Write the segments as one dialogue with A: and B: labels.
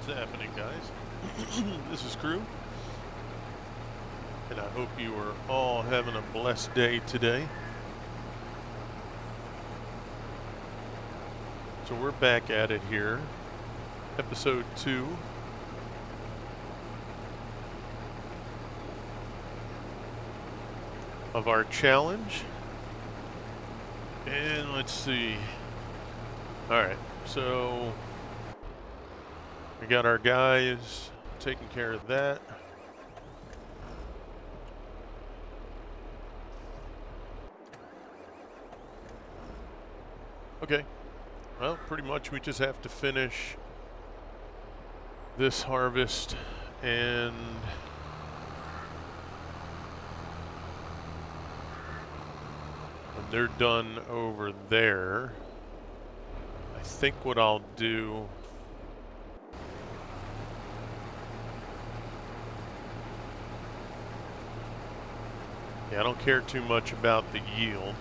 A: What's happening, guys? This is Crew, and I hope you are all having a blessed day today. So we're back at it here, episode 2. Of our challenge. And let's see. Alright, so we got our guys taking care of that. Okay. Well, pretty much we just have to finish this harvest and when they're done over there, I think what I'll do I don't care too much about the yield.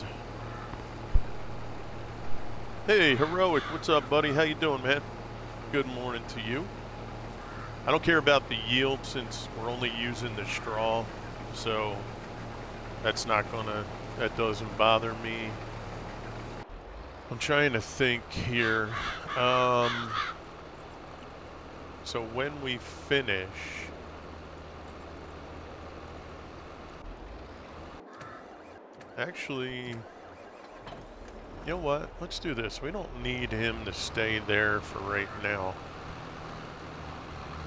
A: Hey, Heroic, what's up, buddy? How you doing, man? Good morning to you. I don't care about the yield since we're only using the straw, so that doesn't bother me. I'm trying to think here. So when we finish, actually, you know what? Let's do this. We don't need him to stay there for right now.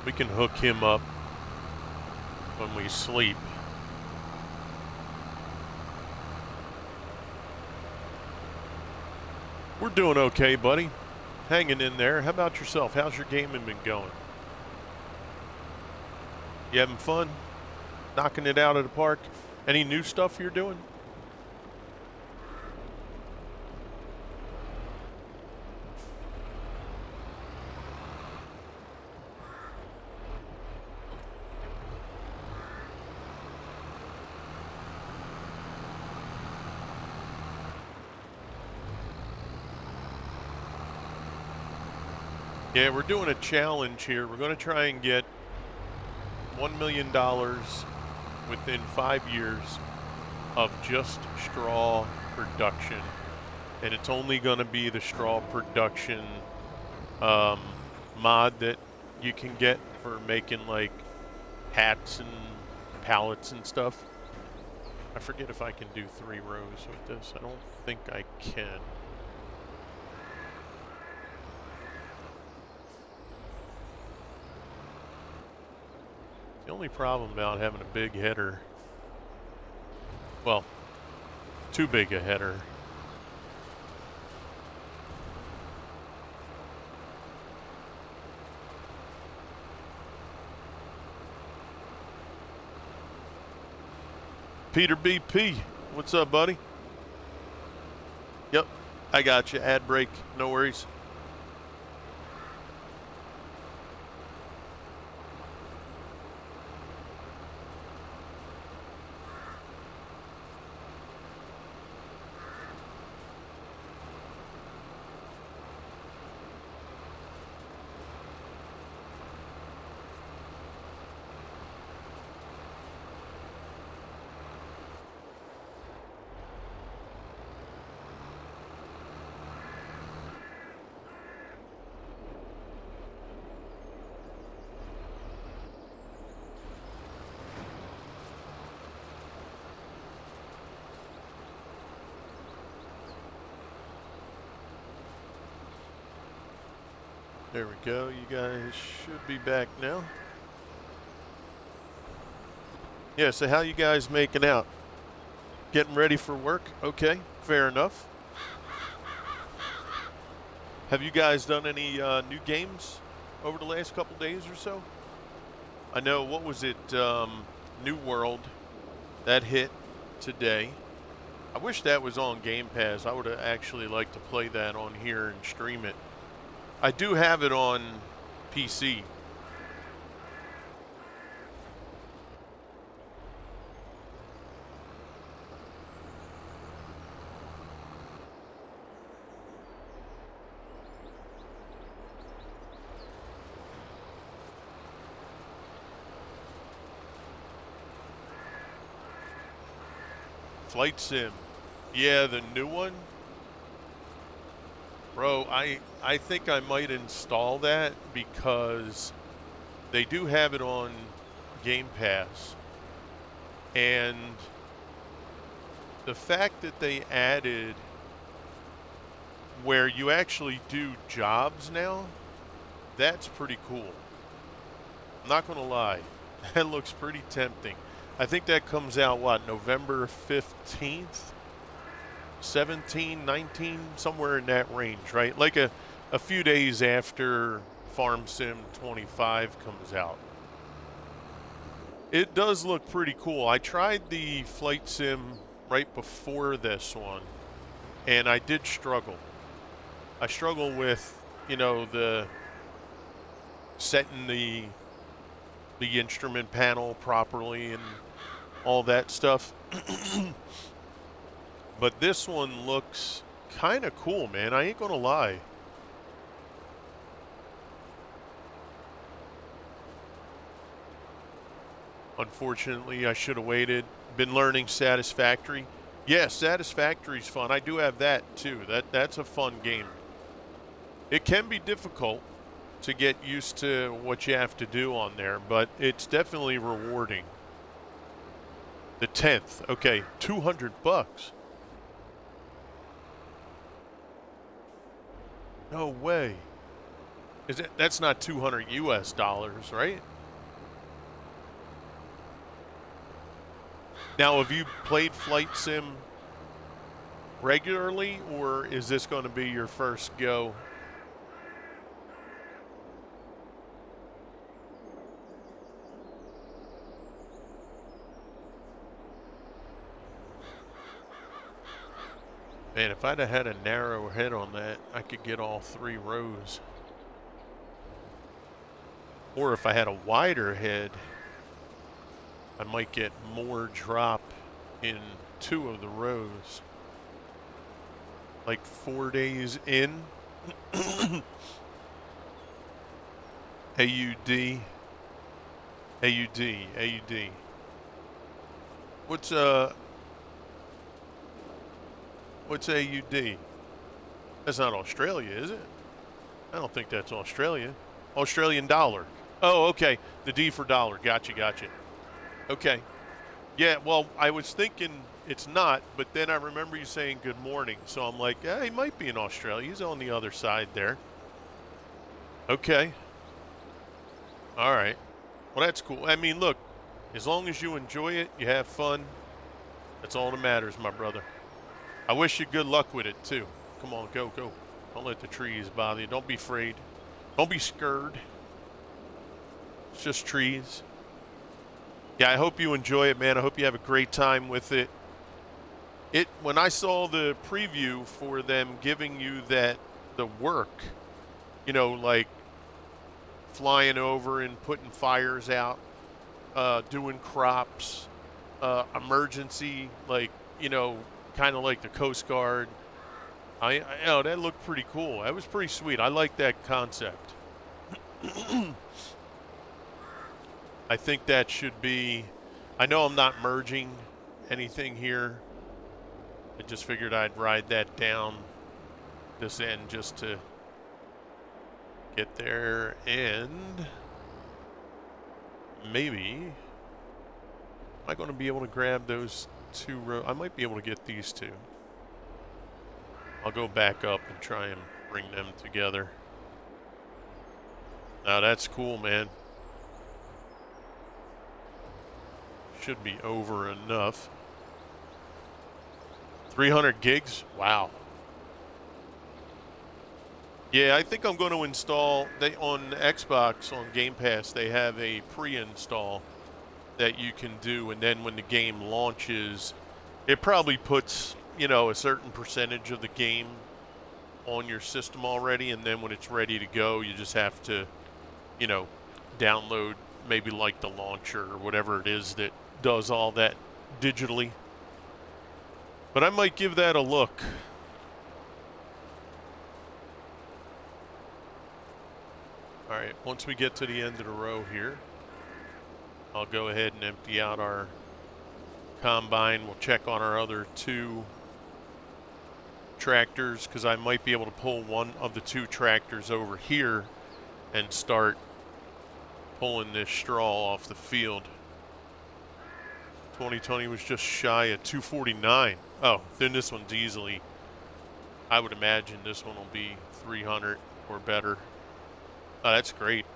A: We can hook him up when we sleep. We're doing okay, buddy. Hanging in there. How about yourself? How's your gaming been going? You having fun? Knocking it out of the park? Any new stuff you're doing? Yeah, we're doing a challenge here. We're going to try and get $1 million within 5 years of just straw production. And it's only going to be the straw production mod that you can get for making like hats and pallets and stuff. I forget if I can do 3 rows with this. I don't think I can. The only problem about having a big header, well, too big a header, Peter BP, what's up, buddy? Yep, I got you. Ad break, no worries. There we go. You guys should be back now. Yeah, so how you guys making out? Getting ready for work? Okay, fair enough. Have you guys done any new games over the last couple days or so? I know, what was it? New World. That hit today. I wish that was on Game Pass. I would have actually liked to play that on here and stream it. I do have it on PC. Flight Sim. Yeah, the new one. Bro, I think I might install that because they do have it on Game Pass. And the fact that they added where you actually do jobs now, that's pretty cool. I'm not going to lie. That looks pretty tempting. I think that comes out, what, November 15th? 17, 19, somewhere in that range, right? Like a few days after Farm Sim 25 comes out. It does look pretty cool. I tried the Flight Sim right before this one, and I did struggle. I struggle with, you know, the setting the instrument panel properly and all that stuff. But this one looks kind of cool, man. I ain't gonna lie. Unfortunately, I should have waited. Been learning Satisfactory. Yeah, Satisfactory's fun. I do have that too. That's a fun game. It can be difficult to get used to what you have to do on there, but it's definitely rewarding. The 10th. Okay, $200. No way. That's not 200 US dollars, right? Now, have you played Flight Sim regularly, or is this going to be your first go? Man, if I'd have had a narrow head on that, I could get all 3 rows. Or if I had a wider head, I might get more drop in 2 of the rows. Like 4 days in. AUD. AUD. AUD. What's AUD? That's not Australia, is it? I don't think that's Australia. Australian dollar. Oh, okay. The D for dollar. Gotcha, gotcha. Okay. Yeah, well, I was thinking it's not, but then I remember you saying good morning, so I'm like, yeah, he might be in Australia. He's on the other side there. Okay. All right. Well, that's cool. I mean, look, as long as you enjoy it, you have fun, that's all that matters, my brother. I wish you good luck with it, too. Come on, go, go. Don't let the trees bother you. Don't be afraid. Don't be scared. It's just trees. Yeah, I hope you enjoy it, man. I hope you have a great time with it. When I saw the preview for them giving you the work, you know, like flying over and putting fires out, doing crops, emergency, like, you know, kind of like the Coast Guard. You know, that looked pretty cool. That was pretty sweet. I like that concept. I think that should be, I know I'm not merging anything here. I just figured I'd ride that down this end just to get there, and maybe, am I going to be able to grab those 2 rows? I might be able to get these 2. I'll go back up and try and bring them together. Now that's cool, man. Should be over enough. 300 gigs? Wow. Yeah, I think I'm going to install, on Xbox, on Game Pass, they have a pre-install that you can do, and then when the game launches, it probably puts, you know, a certain percentage of the game on your system already, and then when it's ready to go, you just have to, you know, download maybe like the launcher or whatever it is that does all that digitally. But I might give that a look. All right, once we get to the end of the row here, I'll go ahead and empty out our combine. We'll check on our other 2 tractors, because I might be able to pull one of the 2 tractors over here and start pulling this straw off the field. 2020 was just shy of 249. Oh, then this one's easily, I would imagine this one will be 300 or better. Oh, that's great.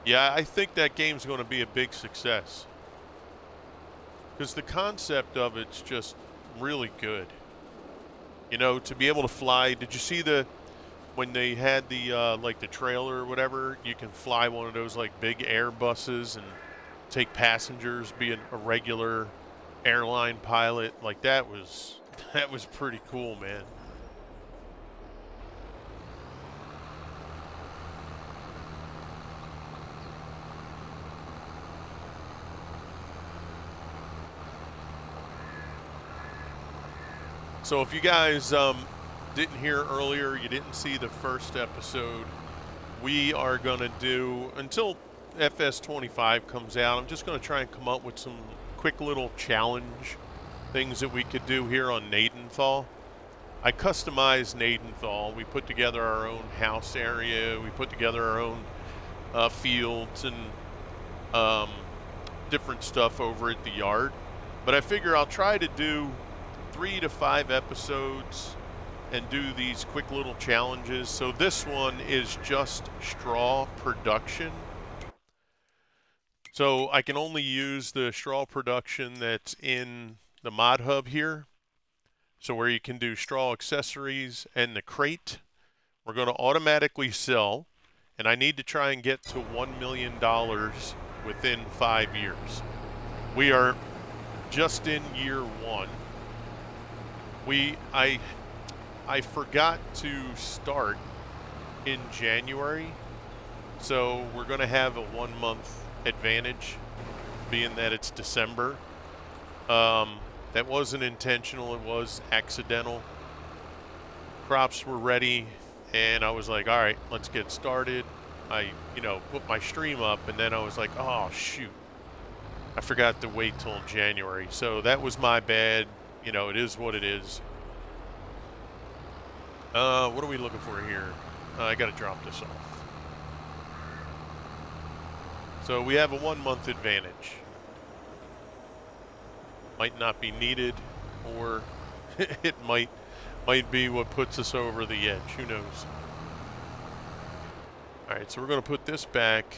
A: Yeah, I think that game's going to be a big success, because the concept of it's just really good. You know, to be able to fly. Did you see when they had the like the trailer or whatever? You can fly one of those like big Airbuses and take passengers, be a regular airline pilot. Like that was pretty cool, man. So if you guys didn't hear earlier, you didn't see the first episode, we are going to do, until FS25 comes out, I'm just going to try and come up with some quick little challenge things that we could do here on Nadenthal. I customized Nadenthal. We put together our own house area. We put together our own fields and different stuff over at the yard. But I figure I'll try to do 3 to 5 episodes and do these quick little challenges. So this one is just straw production. So I can only use the straw production that's in the mod hub here. So where you can do straw accessories and the crate, we're going to automatically sell. And I need to try and get to $1 million within 5 years. We are just in year 1. I forgot to start in January, so we're going to have a 1-month advantage, being that it's December. That wasn't intentional, it was accidental. Crops were ready, and I was like, all right, let's get started. I, put my stream up, and then I was like, oh, shoot. I forgot to wait till January, so that was my bad. It is what it is. What are we looking for here? I got to drop this off. So we have a 1-month advantage. Might not be needed, or it might be what puts us over the edge. Who knows? All right, so we're going to put this back,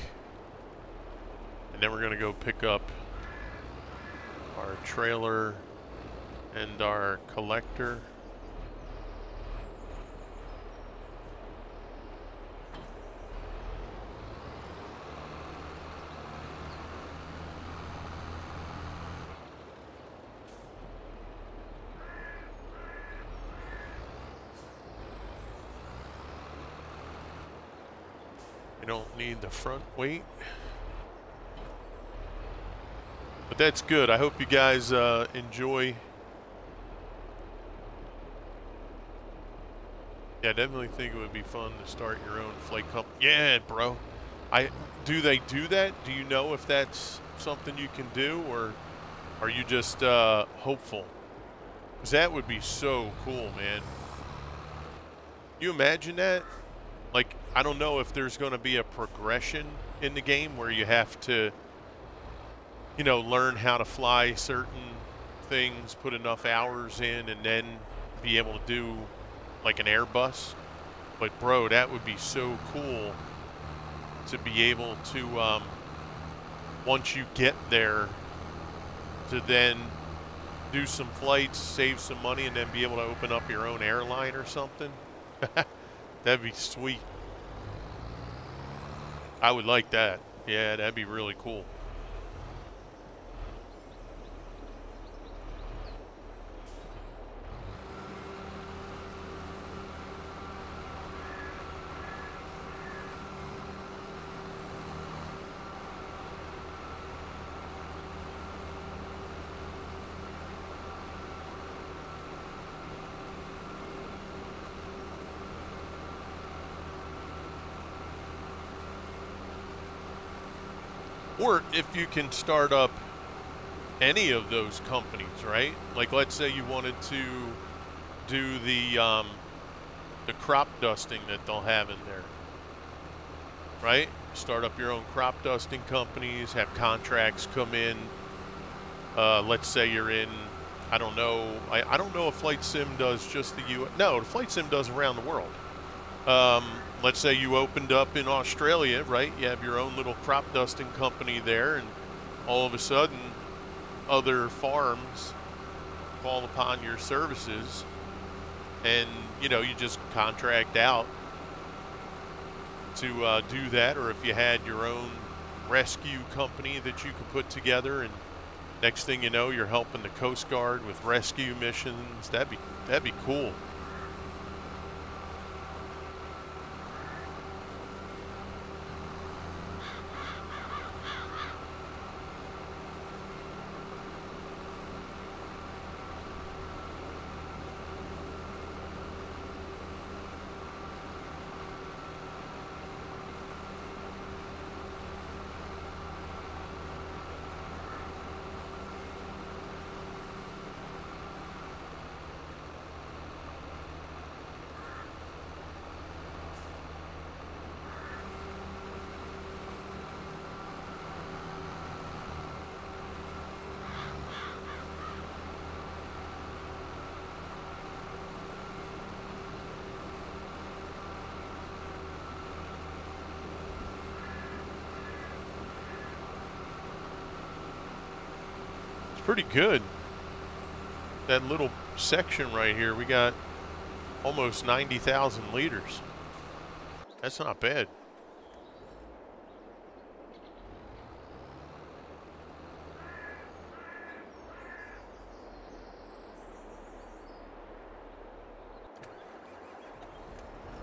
A: and then we're going to go pick up our trailer and our collector. We don't need the front weight. But that's good. I hope you guys enjoy. Yeah, I definitely think it would be fun to start your own flight company. Yeah, bro. Do they do that? Do you know if that's something you can do, or are you just hopeful? Because that would be so cool, man. You imagine that? Like, I don't know if there's going to be a progression in the game where you have to, learn how to fly certain things, put enough hours in, and then be able to do like an Airbus. But bro, that would be so cool to be able to, once you get there, to then do some flights, save some money, and then be able to open up your own airline or something. That'd be sweet. I would like that. Yeah, that'd be really cool. Or if you can start up any of those companies, right? Like, let's say you wanted to do the crop dusting that they'll have in there, right? Start up your own crop dusting companies, have contracts come in. Let's say you're in, I don't know, I don't know if Flight Sim does just the U.S. No, the Flight Sim does around the world. Let's say you opened up in Australia, right? You have your own little crop dusting company there, and all of a sudden, other farms call upon your services, and you know, you just contract out to do that. Or if you had your own rescue company that you could put together, and next thing you know, you're helping the Coast Guard with rescue missions. That'd be cool. Pretty good. That little section right here, we got almost 90,000 liters. That's not bad.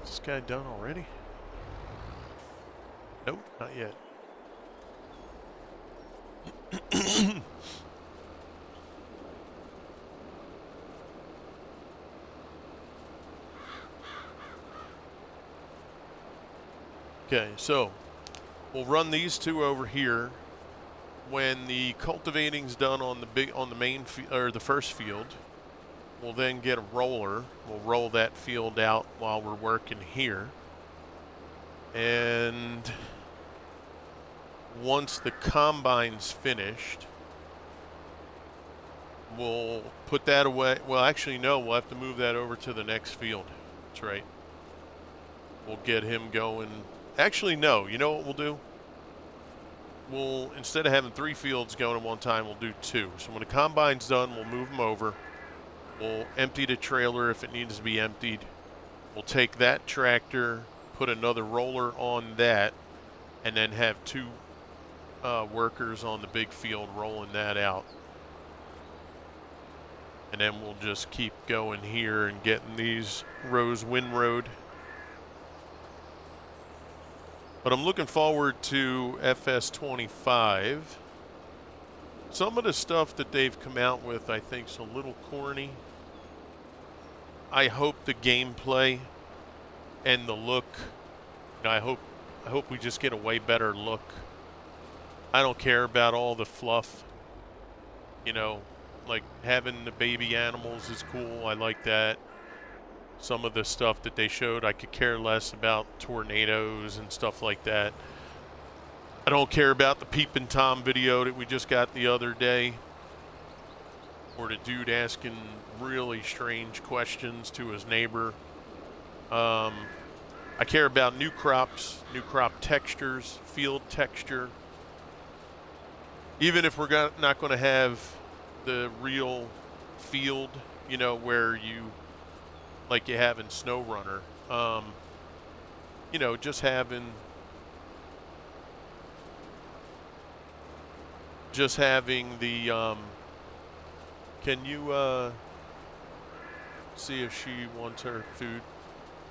A: Is this guy done already? Nope, not yet. Okay, so we'll run these two over here. When the cultivating's done on the main or the first field, we'll then get a roller. We'll roll that field out while we're working here. And once the combine's finished, we'll put that away. Well, actually, no, we'll have to move that over to the next field. That's right. We'll get him going. Actually, no. You know what we'll do? We'll, instead of having 3 fields going at one time, we'll do 2. So when the combine's done, we'll move them over. We'll empty the trailer if it needs to be emptied. We'll take that tractor, put another roller on that, and then have 2 workers on the big field rolling that out. And then we'll just keep going here and getting these rows windrowed. But I'm looking forward to FS25. Some of the stuff that they've come out with, I think, is a little corny. I hope the gameplay and the look, you know, I hope we just get a way better look. I don't care about all the fluff. You know, like having the baby animals is cool. I like that. Some of the stuff that they showed, I could care less about tornadoes and stuff like that. I don't care about the Peepin' Tom video that we just got the other day, or the dude asking really strange questions to his neighbor. I care about new crops, new crop textures, field texture. Even if we're not going to have the real field, you know, where you, like you have in SnowRunner, you know, just having the, can you see if she wants her food?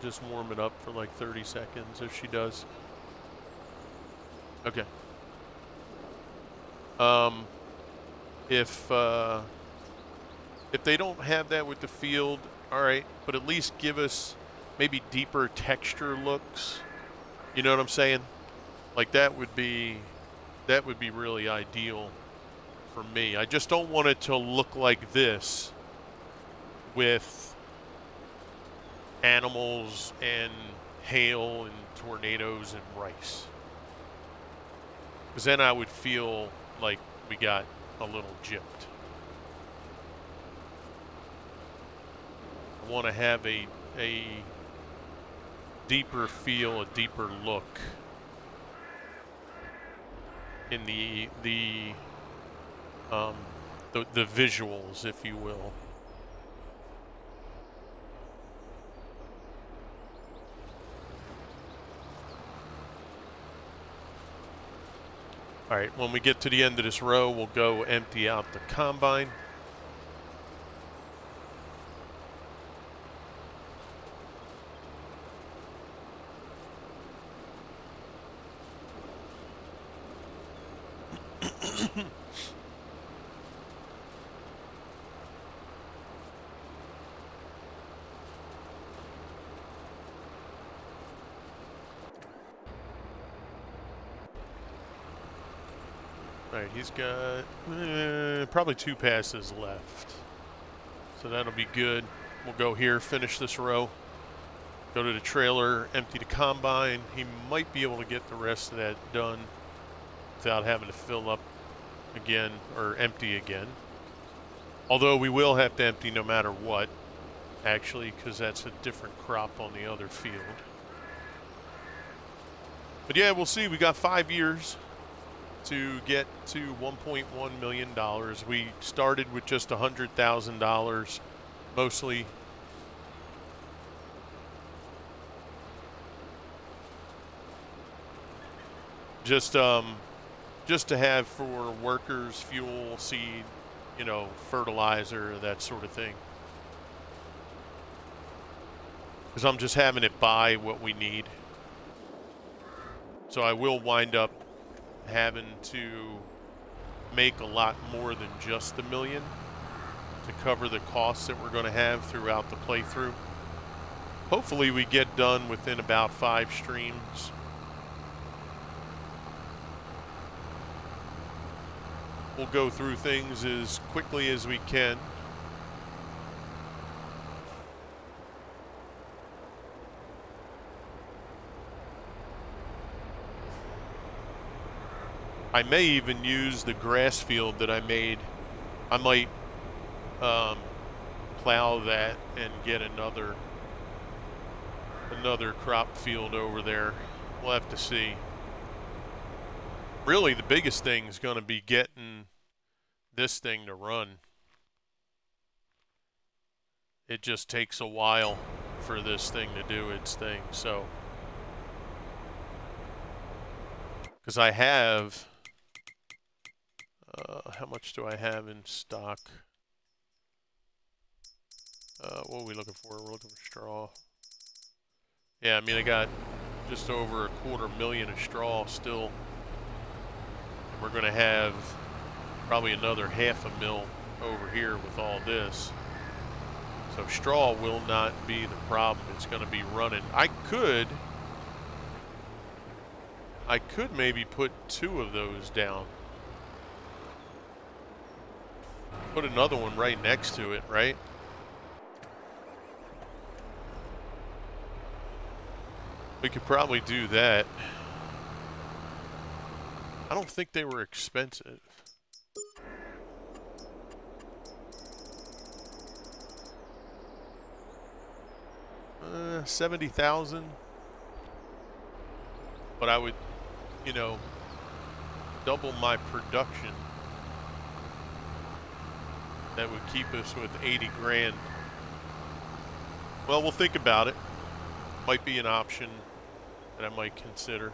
A: Just warm it up for like 30 seconds if she does. Okay. If they don't have that with the field, all right, but at least give us maybe deeper texture looks. You know what I'm saying? Like that would be really ideal for me. I just don't want it to look like this with animals and hail and tornadoes and rice. Because then I would feel like we got a little gypped. I want to have a deeper feel, a deeper look in the visuals, if you will. All right, when we get to the end of this row, we'll go empty out the combine. All right, he's got probably 2 passes left. So that'll be good. We'll go here, finish this row, go to the trailer, empty the combine. He might be able to get the rest of that done without having to fill up again or empty again. Although we will have to empty no matter what, actually, because that's a different crop on the other field. But yeah, we'll see. We got 5 years to get to $1.1 million. We started with just $100,000, mostly. Just to have for workers, fuel, seed, you know, fertilizer, that sort of thing. Because I'm just having it buy what we need. So I will wind up having to make a lot more than just $1 million to cover the costs that we're going to have throughout the playthrough. Hopefully we get done within about 5 streams. We'll go through things as quickly as we can. I may even use the grass field that I made. I might plow that and get another crop field over there. We'll have to see. Really, the biggest thing is going to be getting this thing to run. It just takes a while for this thing to do its thing. So, because I have, how much do I have in stock? What are we looking for? We're looking for straw. Yeah, I mean, I got just over $250,000 of straw still. We're going to have probably another $500,000 over here with all this. So straw will not be the problem. It's going to be running. I could maybe put 2 of those down. Put another one right next to it, right? We could probably do that. I don't think they were expensive. $70,000. But I would, you know, double my production. That would keep us with 80 grand. Well, we'll think about it. Might be an option that I might consider.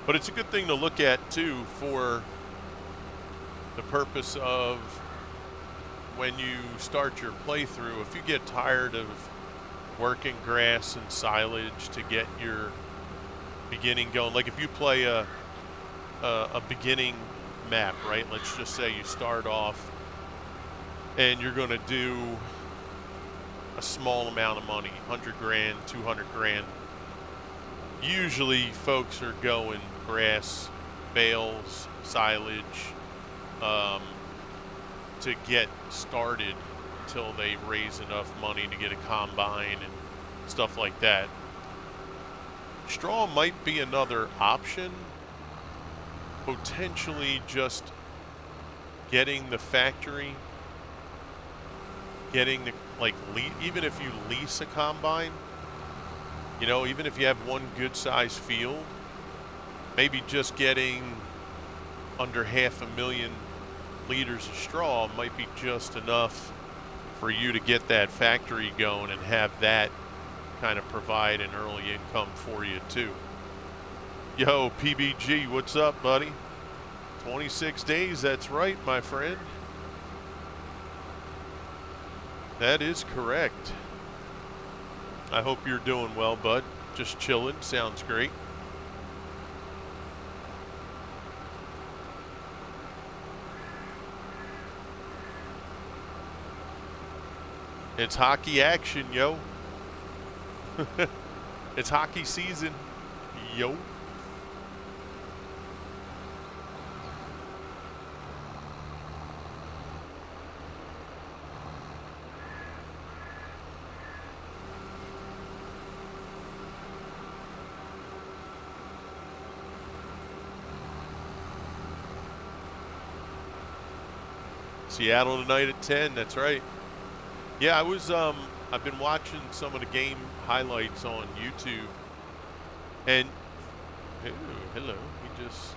A: But it's a good thing to look at, too, for the purpose of when you start your playthrough. If you get tired of working grass and silage to get your beginning going. Like if you play a beginning map, right? Let's just say you start off and you're going to do a small amount of money, 100 grand, 200 grand. Usually folks are going grass, bales, silage, to get started until they raise enough money to get a combine and stuff like that. Straw might be another option. Potentially just getting the factory, getting the, like, even if you lease a combine, you know, even if you have one good sized field, maybe just getting under 500,000 liters of straw might be just enough for you to get that factory going and have that kind of provide an early income for you too. Yo, PBG, what's up, buddy? 26 days, that's right, my friend. That is correct. I hope you're doing well, bud. Just chilling, sounds great. It's hockey action, yo. It's hockey season, yo. Seattle tonight at 10, that's right. Yeah, I was, I've been watching some of the game highlights on YouTube, and, ooh, hello, he just,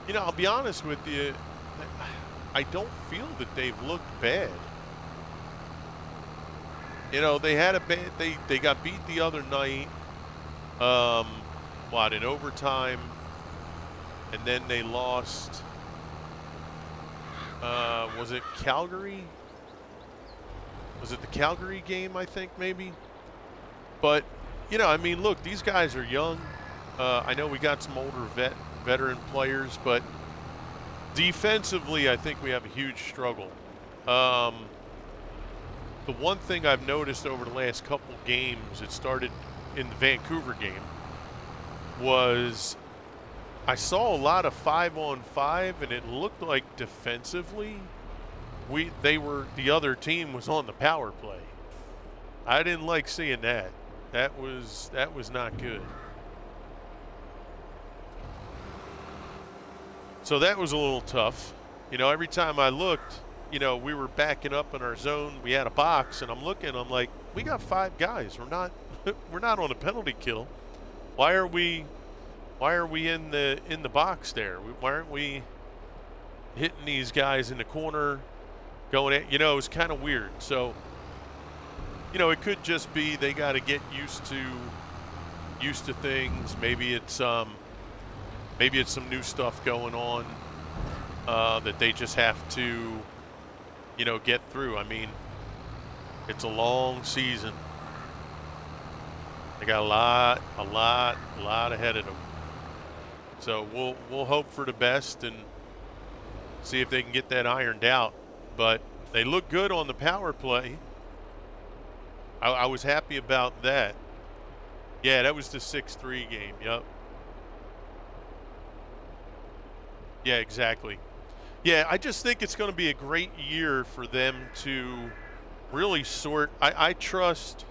A: you know, I'll be honest with you, I don't feel that they've looked bad. You know, they had a bad, they got beat the other night, what, in overtime, and then they lost, was it Calgary? Was it the Calgary game, I think, maybe? But, you know, I mean, look, these guys are young. I know we got some older veteran players, but defensively, I think we have a huge struggle. The one thing I've noticed over the last couple games, it started in the Vancouver game, was I saw a lot of 5-on-5, and it looked like defensively, the other team was on the power play. I didn't like seeing that. That was not good. So that was a little tough. You know, every time I looked, you know, we were backing up in our zone. We had a box, and I'm looking. I'm like, we got 5 guys. We're not on a penalty kill. Why are we in the box there? Why aren't we hitting these guys in the corner, going at, you know, it was kind of weird. So, you know, it could just be they got to get used to things. Maybe it's some new stuff going on that they just have to, you know, get through. I mean, it's a long season. They got a lot ahead of them. So we'll hope for the best and see if they can get that ironed out. But they look good on the power play. I was happy about that. Yeah, that was the 6-3 game. Yep. Yeah, exactly. Yeah, I just think it's going to be a great year for them to really sort. I trust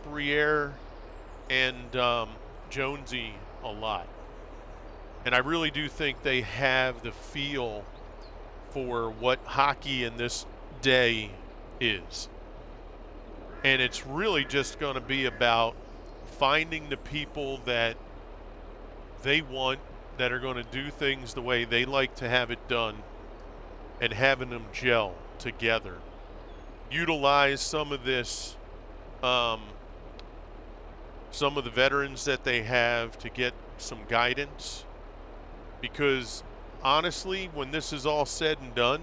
A: Briere and Jonesy a lot. And I really do think they have the feel for what hockey in this day is. And it's really just going to be about finding the people that they want, that are going to do things the way they like to have it done, and having them gel together. Utilize some of this, some of the veterans that they have to get some guidance. Because honestly, when this is all said and done,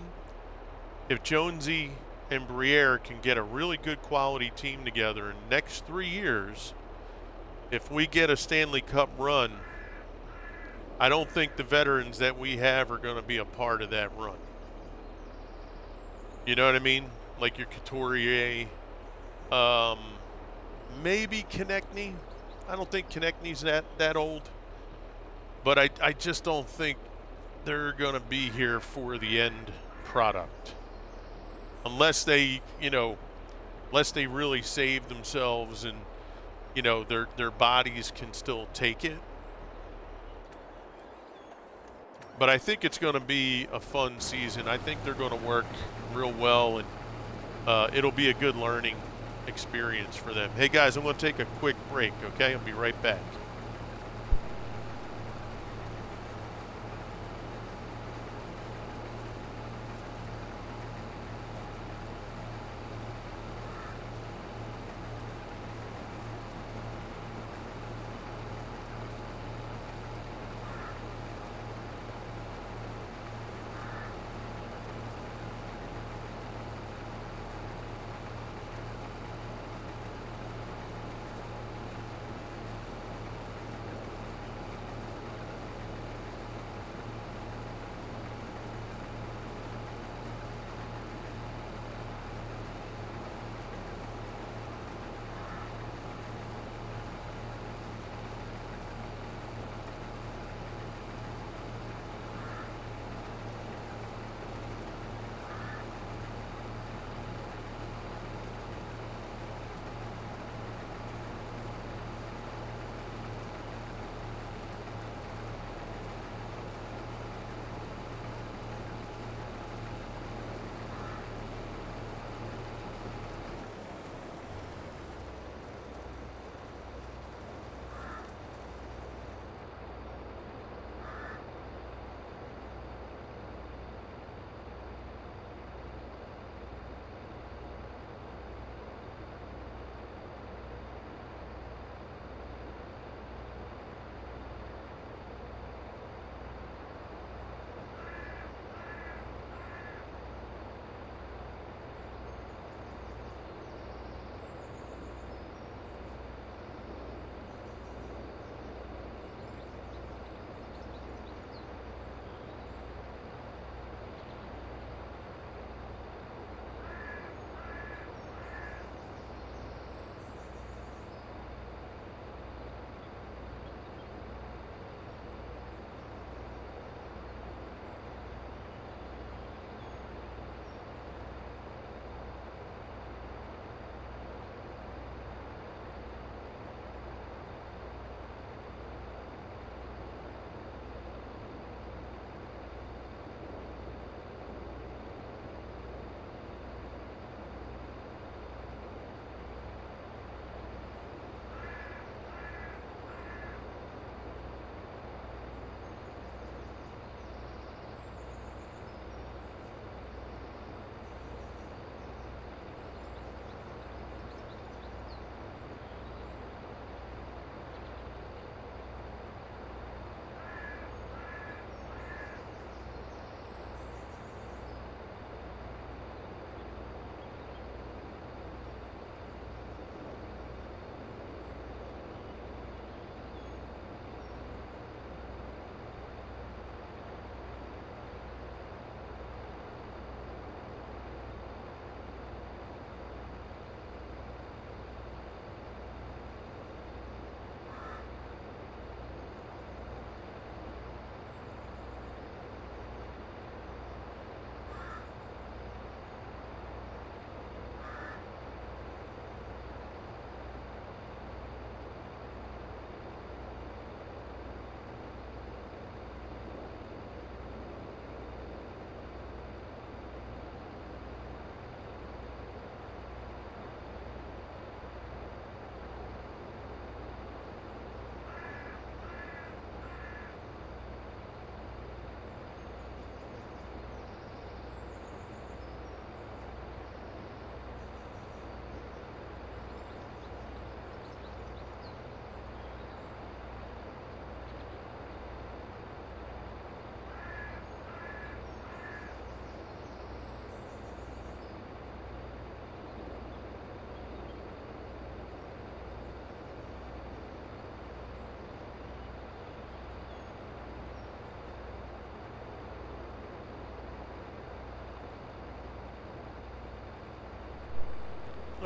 A: if Jonesy and Briere can get a really good quality team together in the next 3 years, if we get a Stanley Cup run, I don't think the veterans that we have are going to be a part of that run. You know what I mean? Like your Couturier, maybe Konechny. I don't think Konechny's that old, but I just don't think they're going to be here for the end product. Unless they, unless they really save themselves and, their bodies can still take it. But I think it's going to be a fun season. I think they're going to work real well, and it'll be a good learning experience for them. Hey, guys, I'm going to take a quick break, okay? I'll be right back.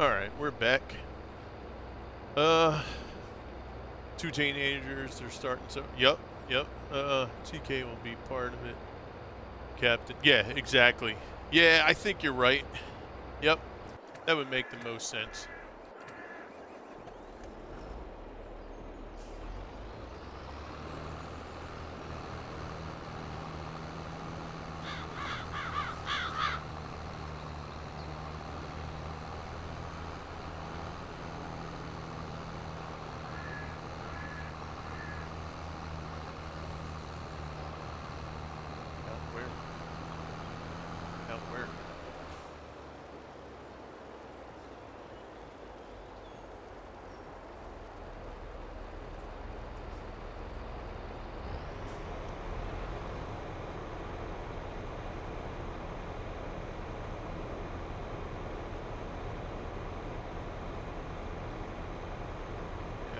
A: Alright, we're back. Two teenagers, they're starting so yep. TK will be part of it. Captain. Yeah, exactly. Yeah, I think you're right. Yep. That would make the most sense.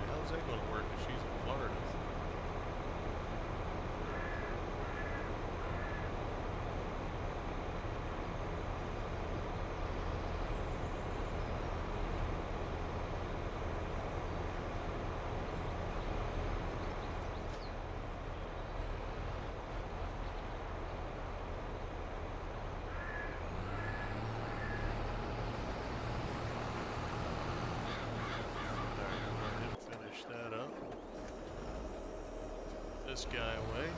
A: How's that going to work if she's in Florida? That up. This guy away.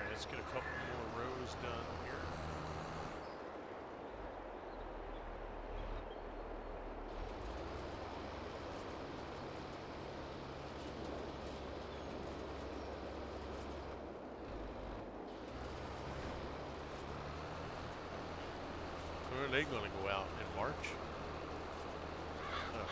A: Let's get a couple more rows done here. When are they going to go out? In March? Oh.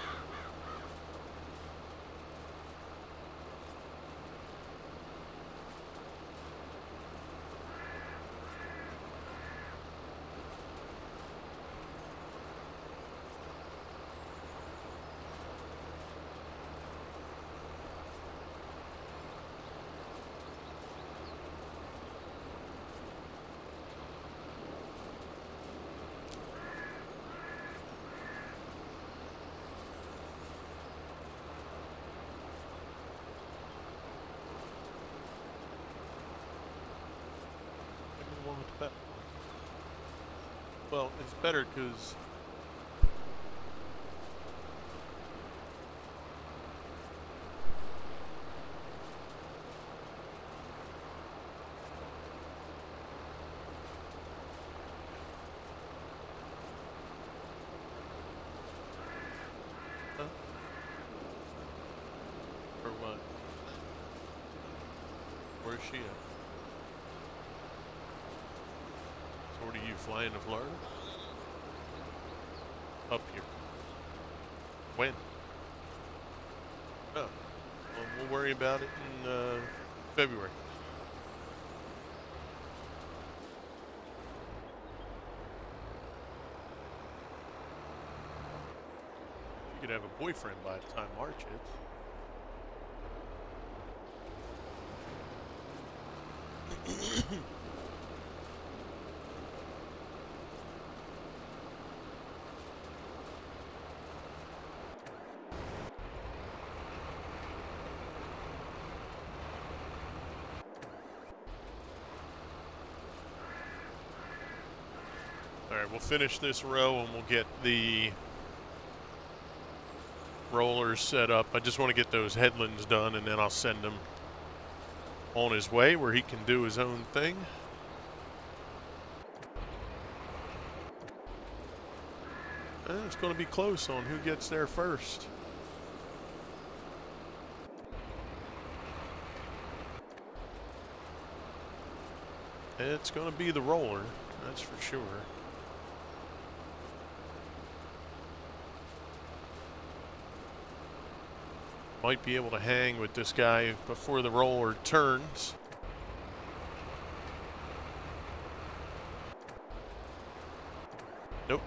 A: Well, it's better because for what? Where's she at? So what are you flying to Florida? Up here. When? Oh. Well, we'll worry about it in February. should have a boyfriend by the time March hits. All right, we'll finish this row and we'll get the rollers set up. I just want to get those headlands done, and then I'll send him on his way where he can do his own thing. And it's going to be close on who gets there first. It's going to be the roller, that's for sure. Might be able to hang with this guy before the roller turns. Nope.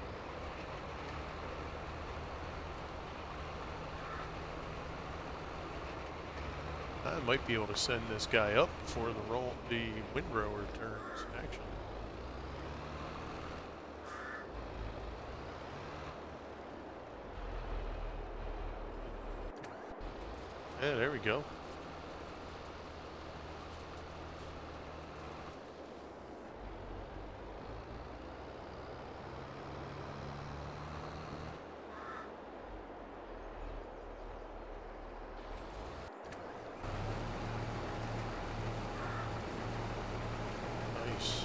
A: I might be able to send this guy up before the windrower turns, actually. Yeah, there we go. Nice.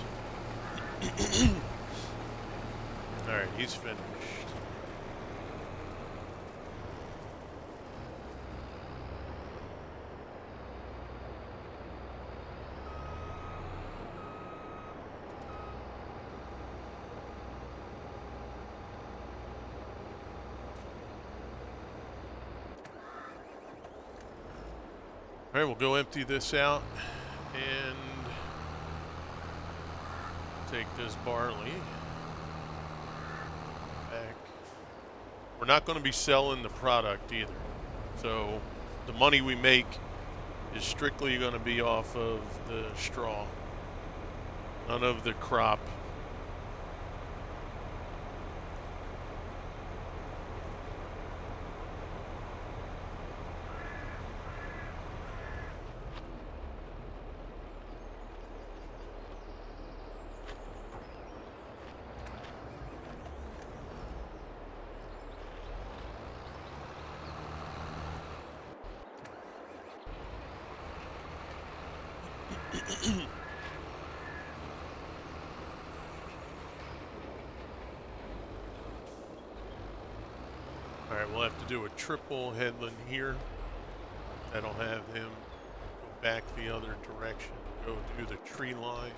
A: All right, he's finished. All right, we'll go empty this out and take this barley back. We're not going to be selling the product either. So the money we make is strictly going to be off of the straw, none of the crop. All right, we'll have to do a triple headland here. That'll have him go back the other direction, go do the tree line.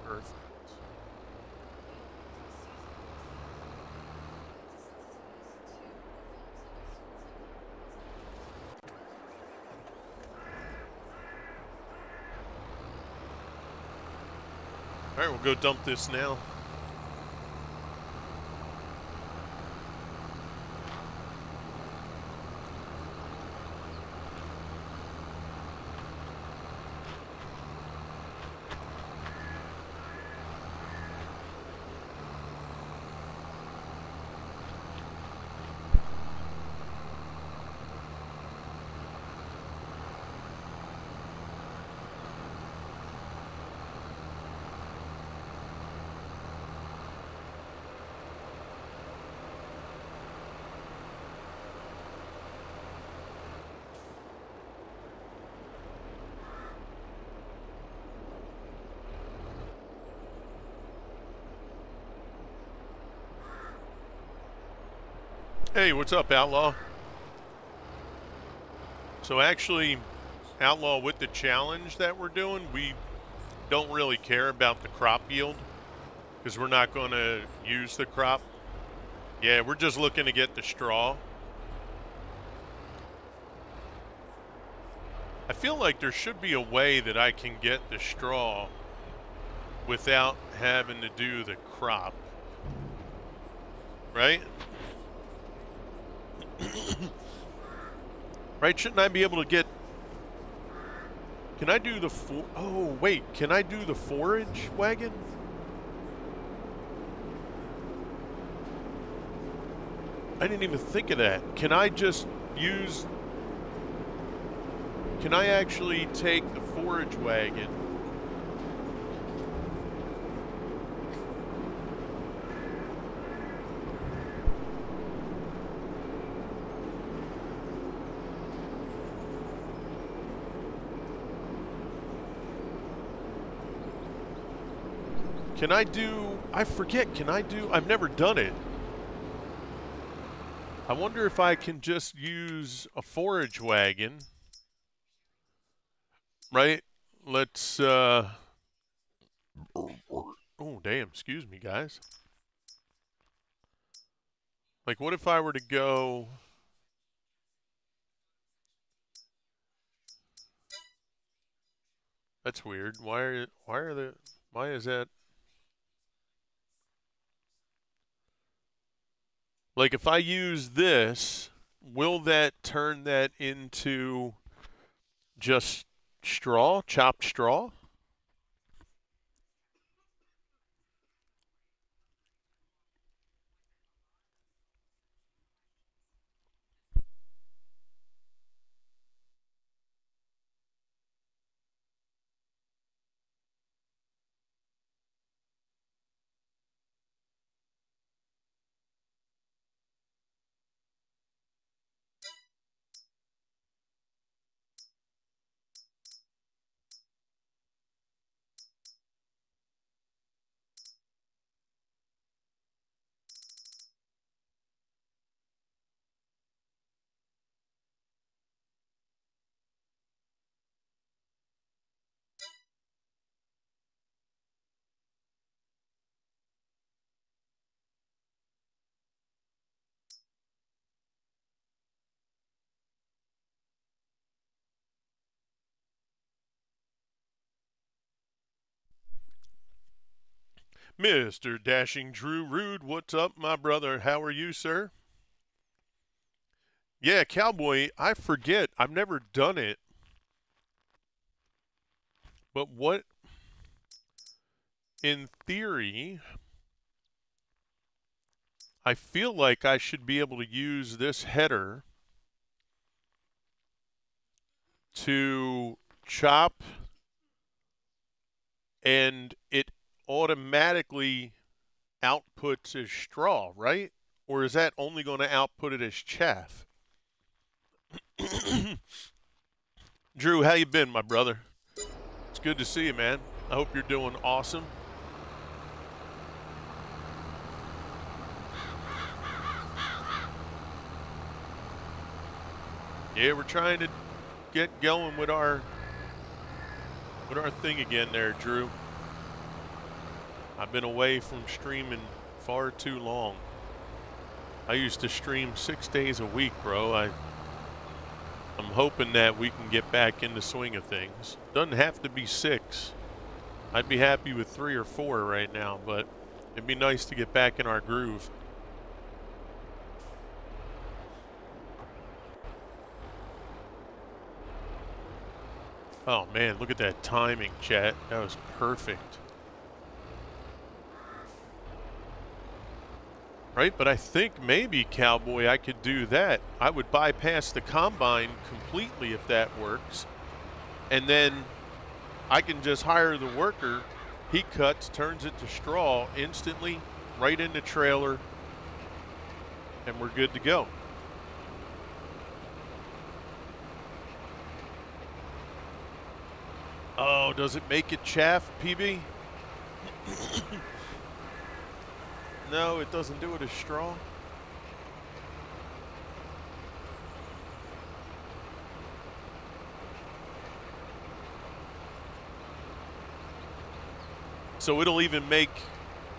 A: Perfect. All right, we'll go dump this now. Hey, what's up, Outlaw? So actually, Outlaw, with the challenge that we're doing, we don't really care about the crop yield because we're not going to use the crop. Yeah, we're just looking to get the straw. I feel like there should be a way that I can get the straw without having to do the crop. right? Right, shouldn't I be able to get... Can I do the oh, wait, can I do the forage wagon? I didn't even think of that. Can I just use... Can I actually take the forage wagon? Can I do... I forget, can I do... I've never done it. I wonder if I can just use a forage wagon. Right? Let's, oh, damn, excuse me, guys. Like, what if I were to go... That's weird. Why is that... Like, if I use this, will that turn that into just straw, chopped straw? Mr. Dashing Drew Rude, what's up, my brother? How are you, sir? Yeah, Cowboy, I forget. I've never done it. But what, in theory, I feel like I should be able to use this header to chop, and it automatically outputs as straw, right? Or is that only going to output it as chaff? Drew, how you been, my brother? It's good to see you, man. I hope you're doing awesome. Yeah, we're trying to get going with our thing again there, Drew. I've been away from streaming far too long. I used to stream 6 days a week, bro. I'm hoping that we can get back in the swing of things. Doesn't have to be 6. I'd be happy with 3 or 4 right now, but it'd be nice to get back in our groove. Oh man, look at that timing, chat. That was perfect. Right, but I think maybe, Cowboy, I could do that. I would bypass the combine completely if that works. And then I can just hire the worker. He cuts, turns it to straw instantly, right in the trailer, and we're good to go. Oh, does it make it chaff, PB? No, it doesn't do it as straw. So it'll even make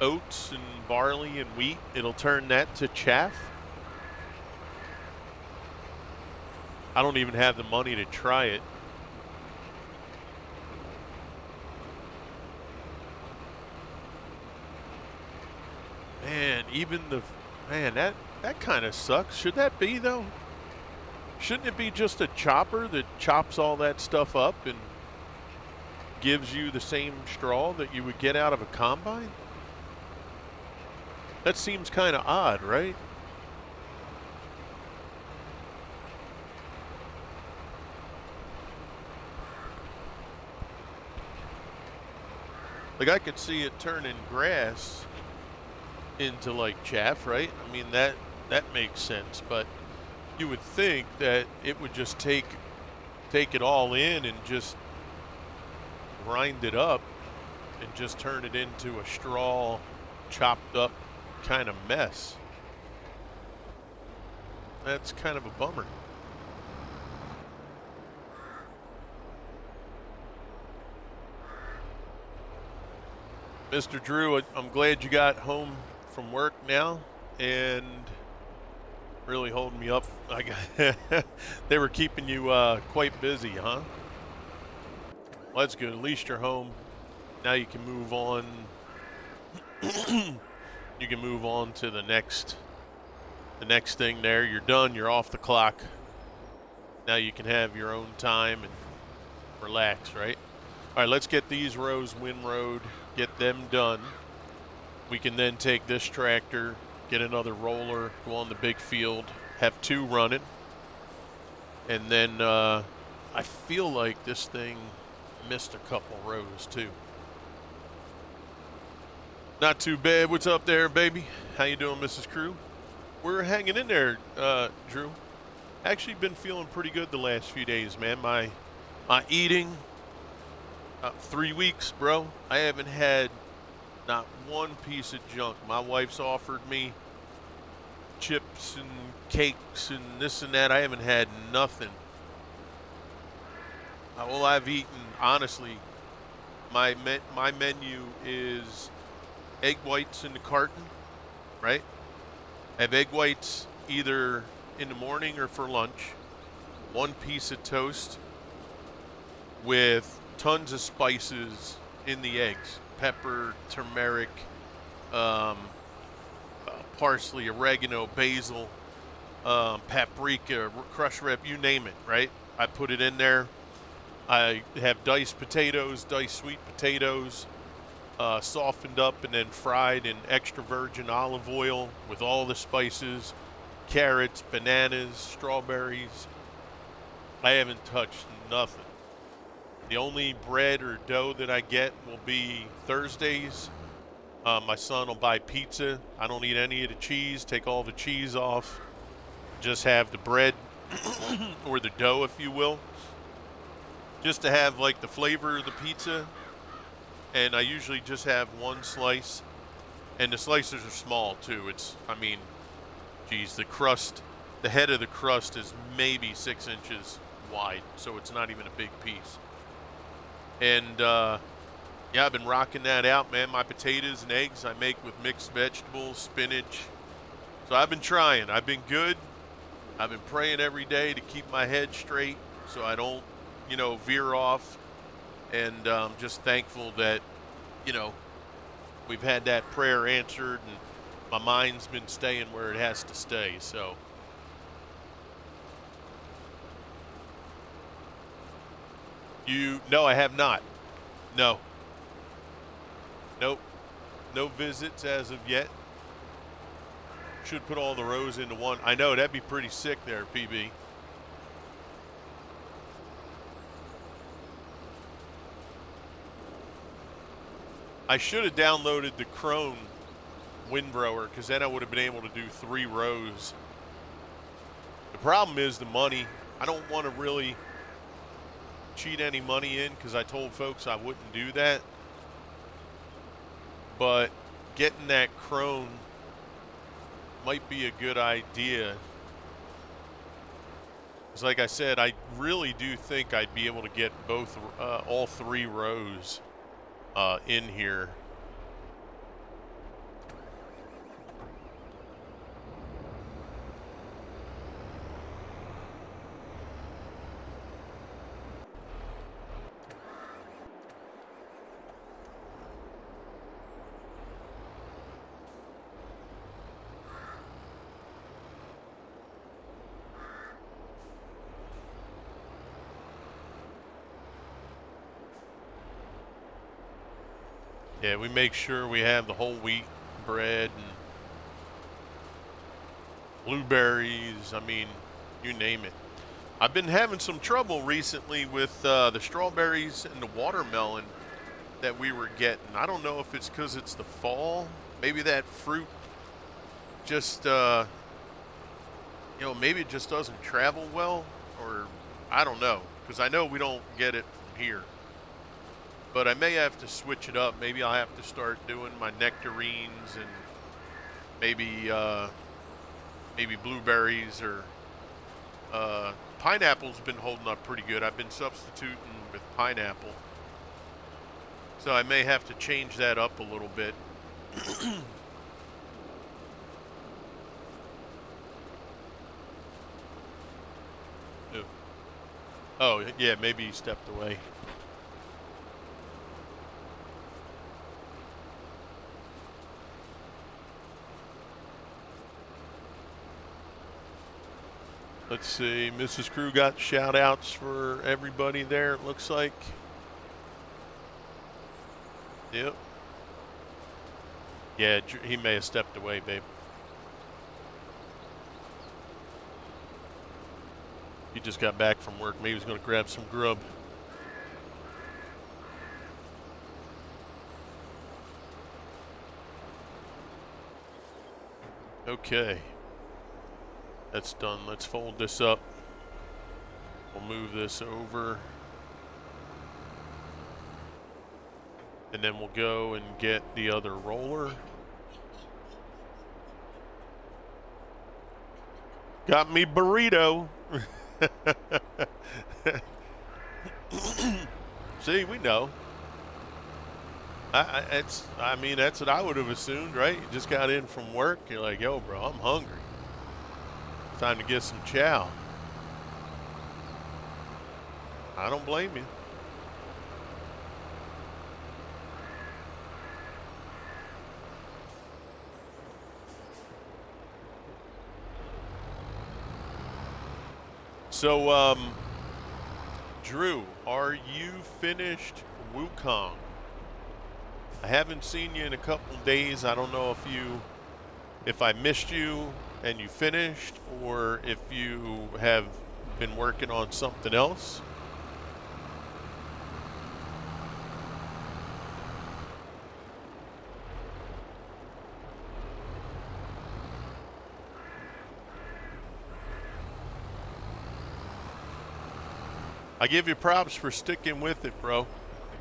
A: oats and barley and wheat. It'll turn that to chaff. I don't even have the money to try it. Man, even Man, that kind of sucks. Should that be, though? Shouldn't it be just a chopper that chops all that stuff up and gives you the same straw that you would get out of a combine? That seems kind of odd, right? Like, I could see it turning grass into like chaff, right? I mean, that makes sense, but you would think that it would just take it all in and just grind it up and just turn it into a straw chopped up kind of mess. That's kind of a bummer. Mr. Drew, I'm glad you got home from work now and really holding me up. They were keeping you quite busy, huh? Well, that's good. At least you're home. Now you can move on. You can move on to the next thing there. You're done. You're off the clock. Now you can have your own time and relax, right? All right, let's get these rows windrowed, get them done. We can then take this tractor, get another roller, go on the big field, have 2 running. And then I feel like this thing missed a couple rows too. Not too bad. What's up there, baby? How you doing, Mrs. Crew? We're hanging in there, Drew. Actually been feeling pretty good the last few days, man. My eating, 3 weeks, bro. I haven't had not one piece of junk. My wife's offered me chips and cakes and this and that. I haven't had nothing. All I've eaten, honestly, my menu is egg whites in the carton, right? I have egg whites either in the morning or for lunch. 1 piece of toast with tons of spices in the eggs. Pepper, turmeric, parsley, oregano, basil, paprika, crushed red, you name it, right? I put it in there. I have diced potatoes, diced sweet potatoes, softened up and then fried in extra virgin olive oil with all the spices, carrots, bananas, strawberries. I haven't touched nothing. The only bread or dough that I get will be Thursdays. My son will buy pizza. I don't eat any of the cheese. Take all the cheese off. Just have the bread or the dough, if you will. Just to have like the flavor of the pizza. And I usually just have 1 slice. And the slices are small too. I mean, geez, the crust, the head of the crust is maybe 6 inches wide. So it's not even a big piece. And yeah, I've been rocking that out, man. My potatoes and eggs I make with mixed vegetables, spinach. So I've been trying. I've been good. I've been praying every day to keep my head straight so I don't, veer off. And I'm just thankful that, we've had that prayer answered and my mind's been staying where it has to stay. So no, I have not. No. Nope. No visits as of yet. Should put all the rows into one. I know, that'd be pretty sick there, PB. I should have downloaded the Krone windrower because then I would have been able to do 3 rows. The problem is the money. I don't want to really cheat any money in because I told folks I wouldn't do that. But getting that Krone might be a good idea. Because like I said, I really do think I'd be able to get all 3 rows in here. Yeah, we make sure we have the whole wheat bread and blueberries. I mean, you name it. I've been having some trouble recently with the strawberries and the watermelon that we were getting. I don't know if it's because it's the fall. Maybe that fruit just, maybe it just doesn't travel well, or I don't know, because I know we don't get it from here. But I may have to switch it up. Maybe I'll have to start doing my nectarines and maybe blueberries or pineapple's been holding up pretty good. I've been substituting with pineapple. So I may have to change that up a little bit. Oh, yeah, maybe he stepped away. Let's see, Mrs. Crew got shout outs for everybody there, it looks like. Yep. Yeah, he may have stepped away, babe. He just got back from work. Maybe he's going to grab some grub. Okay. That's done. Let's fold this up. We'll move this over. And then we'll go and get the other roller. Got me burrito. See, we know. I mean, that's what I would have assumed, right? You just got in from work. You're like, yo, bro, I'm hungry. Time to get some chow. I don't blame you. So, Drew, are you finished Wukong? I haven't seen you in a couple days. I don't know if I missed you and you finished, or if you have been working on something else. I give you props for sticking with it, bro.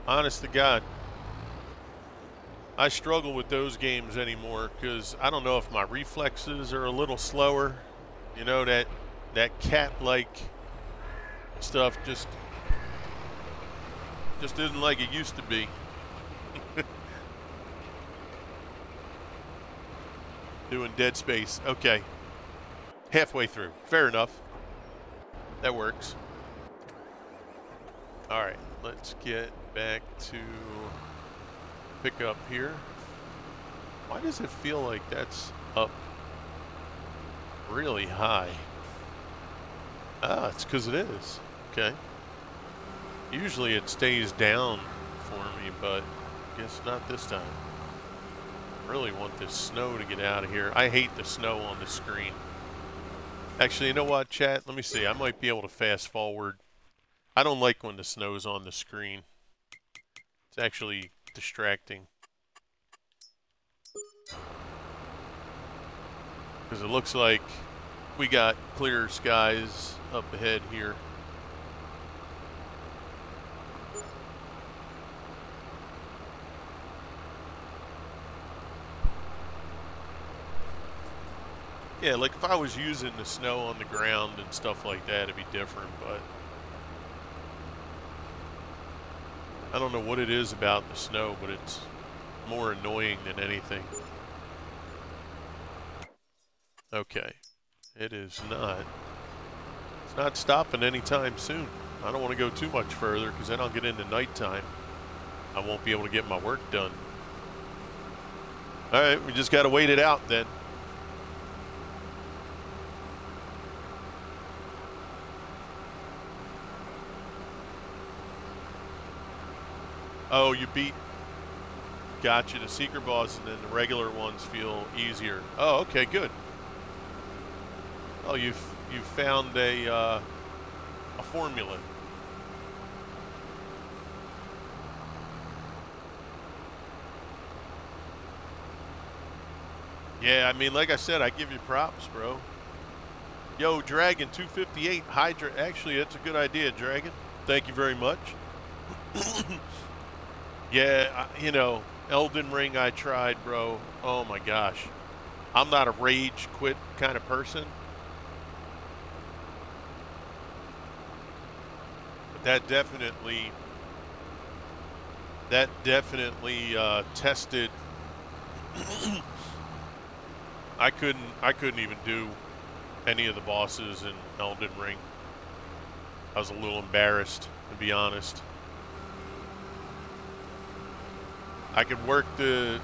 A: Honest to God. I struggle with those games anymore because I don't know if my reflexes are a little slower. You know, that cat-like stuff just isn't like it used to be. Doing Dead Space. Okay. Halfway through. Fair enough. That works. All right, let's get back to pick up here. Why does it feel like that's up really high? Ah, it's because it is. Okay. Usually it stays down for me, but I guess not this time. I really want this snow to get out of here. I hate the snow on the screen. Actually, you know what, chat? Let me see. I might be able to fast forward. I don't like when the snow's on the screen. It's actually distracting. Because it looks like we got clear skies up ahead here. Yeah, like if I was using the snow on the ground and stuff like that, it'd be different, but I don't know what it is about the snow, but it's more annoying than anything. Okay. It is not. It's not stopping anytime soon. I don't want to go too much further because then I'll get into nighttime. I won't be able to get my work done. All right, we just got to wait it out then. Oh, you beat Gotcha. The secret boss and then the regular ones feel easier. Oh, okay, good. Oh, you've found a formula. Yeah, I mean, like I said, I give you props, bro. Yo, Dragon 258 Hydra. Actually, that's a good idea, Dragon. Thank you very much. Yeah, you know, Elden Ring I tried, bro. Oh my gosh. I'm not a rage quit kind of person. But that definitely tested. I couldn't even do any of the bosses in Elden Ring. I was a little embarrassed, to be honest. I could work I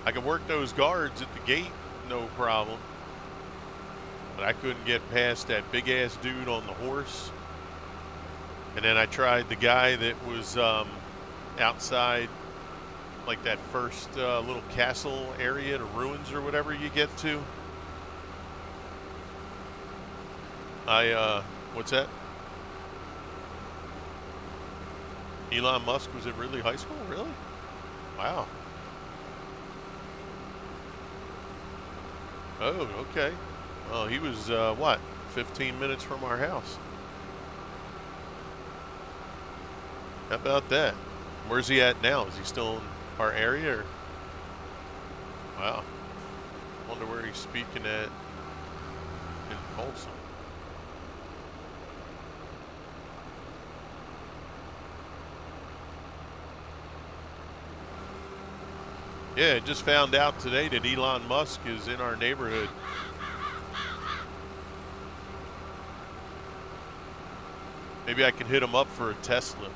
A: could work those guards at the gate, no problem. But I couldn't get past that big ass dude on the horse. And then I tried the guy that was outside, like that first little castle area, the ruins or whatever you get to. What's that? Elon Musk was at Ridley High School? Really? Wow. Oh, okay. Well, he was, what, 15 minutes from our house. How about that? Where's he at now? Is he still in our area? Or? Wow. Wonder where he's speaking at in Folsom. Yeah, I just found out today that Elon Musk is in our neighborhood. Maybe I can hit him up for a Tesla.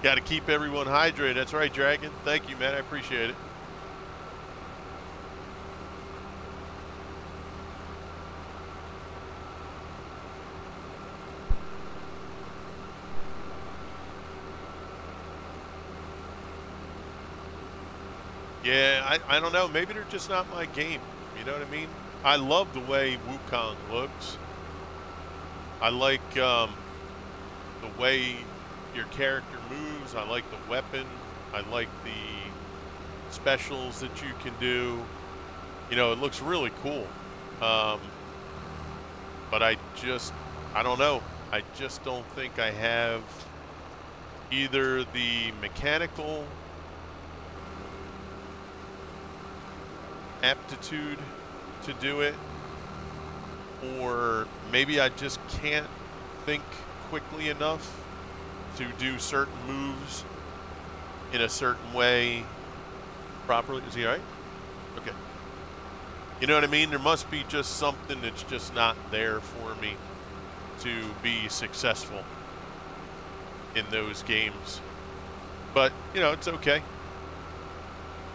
A: Got to keep everyone hydrated. That's right, Dragon. Thank you, man. I appreciate it. Yeah, I don't know. Maybe they're just not my game. You know what I mean? I love the way Wukong looks. I like the way your character moves. I like the weapon. I like the specials that you can do. You know, it looks really cool. But I don't know. I just don't think I have either the mechanical aptitude to do it, or maybe I just can't think quickly enough to do certain moves in a certain way properly. Is he all right? Okay. You know what I mean? There must be just something that's just not there for me to be successful in those games. But, you know, it's okay.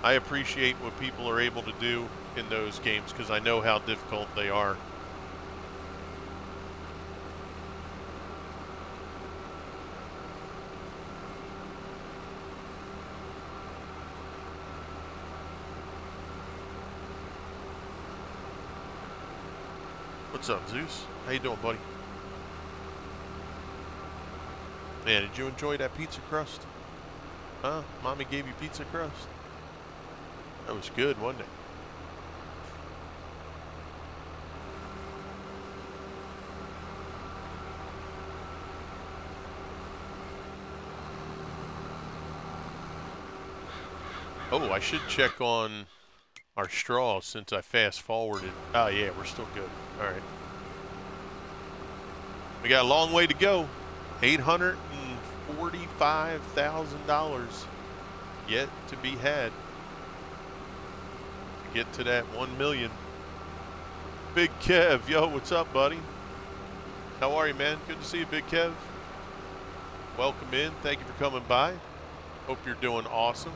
A: I appreciate what people are able to do in those games because I know how difficult they are. What's up, Zeus? How you doing, buddy? Man, did you enjoy that pizza crust? Huh? Mommy gave you pizza crust? That was good, wasn't it? Oh, I should check on our straw since I fast forwarded. Oh yeah, we're still good. All right. We got a long way to go. $845,000 yet to be had to get to that 1 million. Big Kev, yo, what's up, buddy? How are you, man? Good to see you, Big Kev. Welcome in. Thank you for coming by. Hope you're doing awesome.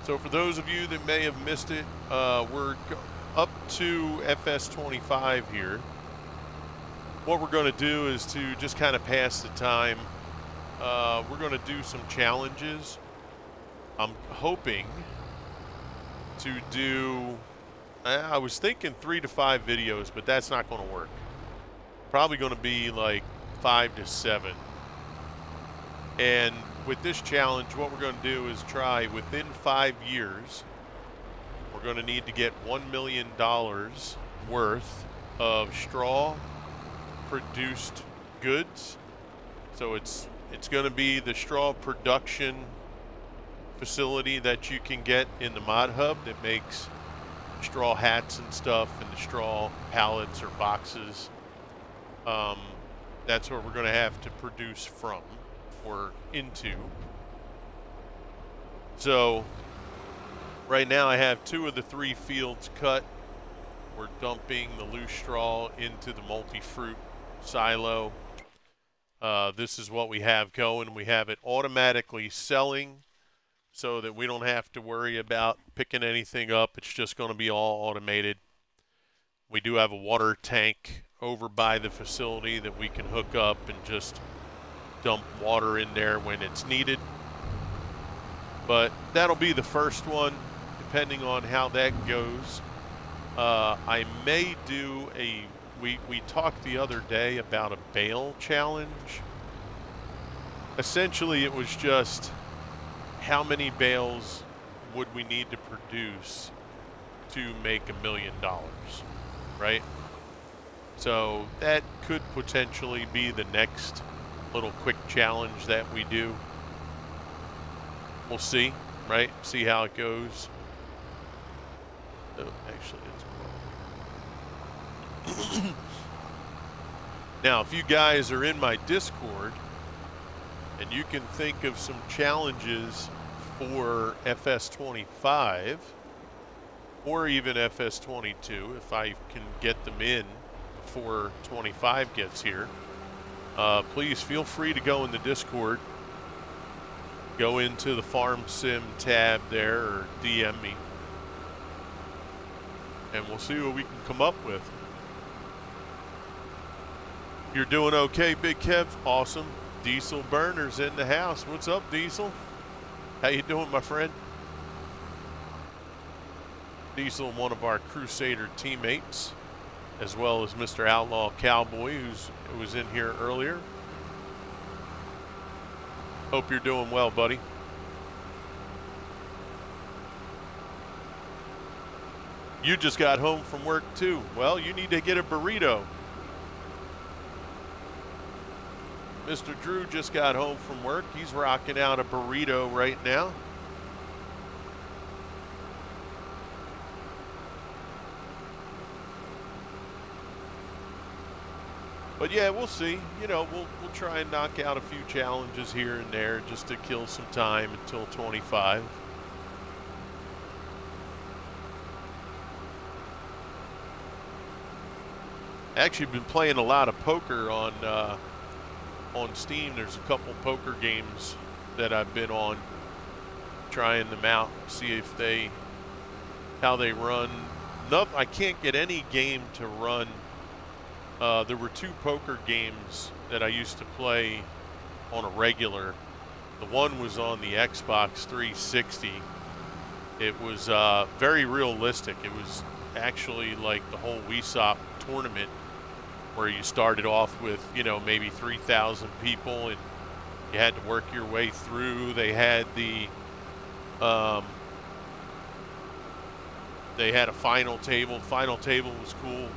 A: So for those of you that may have missed it, we're up to FS25 here. what we're going to do is to just kind of pass the time. We're going to do some challenges. I'm hoping to do, I was thinking 3 to 5 videos, but that's not going to work. Probably going to be like 5 to 7. And with this challenge, what we're going to do is try within 5 years, we're going to need to get $1 million worth of straw produced goods. So it's going to be the straw production facility that you can get in the Mod Hub that makes straw hats and stuff, and the straw pallets or boxes. That's what we're going to have to produce from or into. So right now I have 2 of the 3 fields cut. We're dumping the loose straw into the multi-fruit silo. This is what we have going. We have it automatically selling so that we don't have to worry about picking anything up. It's just going to be all automated. We do have a water tank over by the facility that we can hook up and just dump water in there when it's needed. But that'll be the first one, depending on how that goes. I may do a, we talked the other day about a bale challenge. Essentially, it was just how many bales would we need to produce to make $1 million, right? So that could potentially be the next little quick challenge that we do. We'll see, right? See how it goes. Oh, actually, it's wrong. Now, if you guys are in my Discord and you can think of some challenges for FS25 or even FS22, if I can get them in before 25 gets here, please feel free to go in the Discord. Go into the Farm Sim tab there or DM me, and we'll see what we can come up with. You're doing okay, Big Kev? Awesome. Diesel Burner's in the house. What's up, Diesel? How you doing, my friend? Diesel, one of our Crusader teammates, as well as Mr. Outlaw Cowboy, who was in here earlier. Hope you're doing well, buddy. You just got home from work, too. Well, you need to get a burrito. Mr. Drew just got home from work. He's rocking out a burrito right now. But yeah, we'll see. You know, we'll try and knock out a few challenges here and there just to kill some time until 25. Actually been playing a lot of poker on Steam. There's a couple poker games that I've been on, trying them out, see if how they run. No, I can't get any game to run. There were 2 poker games that I used to play on a regular. The one was on the Xbox 360. It was very realistic. It was actually like the whole WeSop tournament, where you started off with, you know, maybe 3,000 people and you had to work your way through. They had they had a final table. Final table was cool.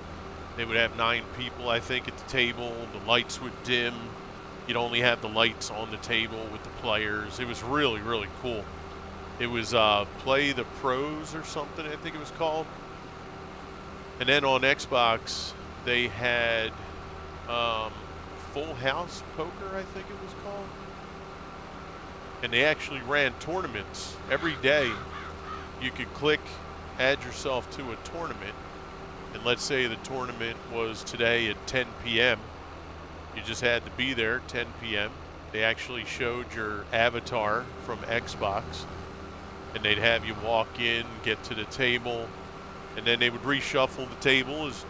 A: They would have 9 people, I think, at the table. The lights would dim. You'd only have the lights on the table with the players. It was really, really cool. It was Play the Pros or something, I think it was called. And then on Xbox, they had Full House Poker, I think it was called. And they actually ran tournaments every day. You could click, add yourself to a tournament. And let's say the tournament was today at 10 p.m. You just had to be there at 10 p.m. They actually showed your avatar from Xbox. And they'd have you walk in, get to the table, and then they would reshuffle the tables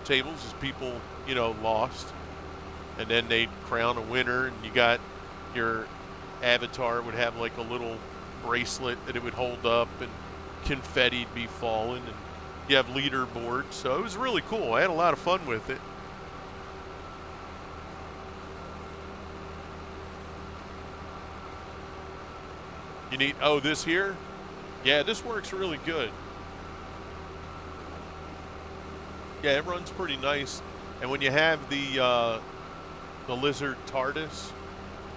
A: as people, you know, lost. and then they'd crown a winner, and you got your avatar would have like a little bracelet that it would hold up, and confetti'd be falling, and you have leaderboards. So it was really cool. I had a lot of fun with it. You need, oh, this here? Yeah, this works really good. Yeah, it runs pretty nice. And when you have the Lizard TARDIS,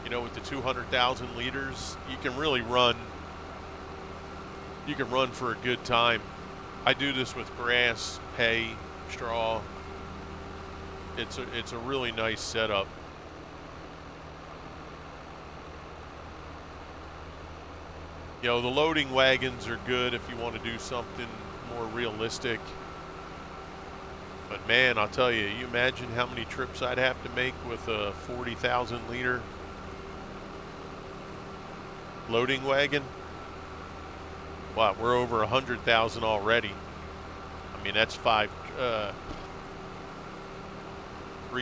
A: you know, with the 200,000 liters, you can really run. You can run for a good time. I do this with grass, hay, straw. It's a really nice setup. You know, the loading wagons are good if you want to do something more realistic. But man, I'll tell you, you imagine how many trips I'd have to make with a 40,000 liter loading wagon. Wow, we're over 100,000 already. I mean, that's 3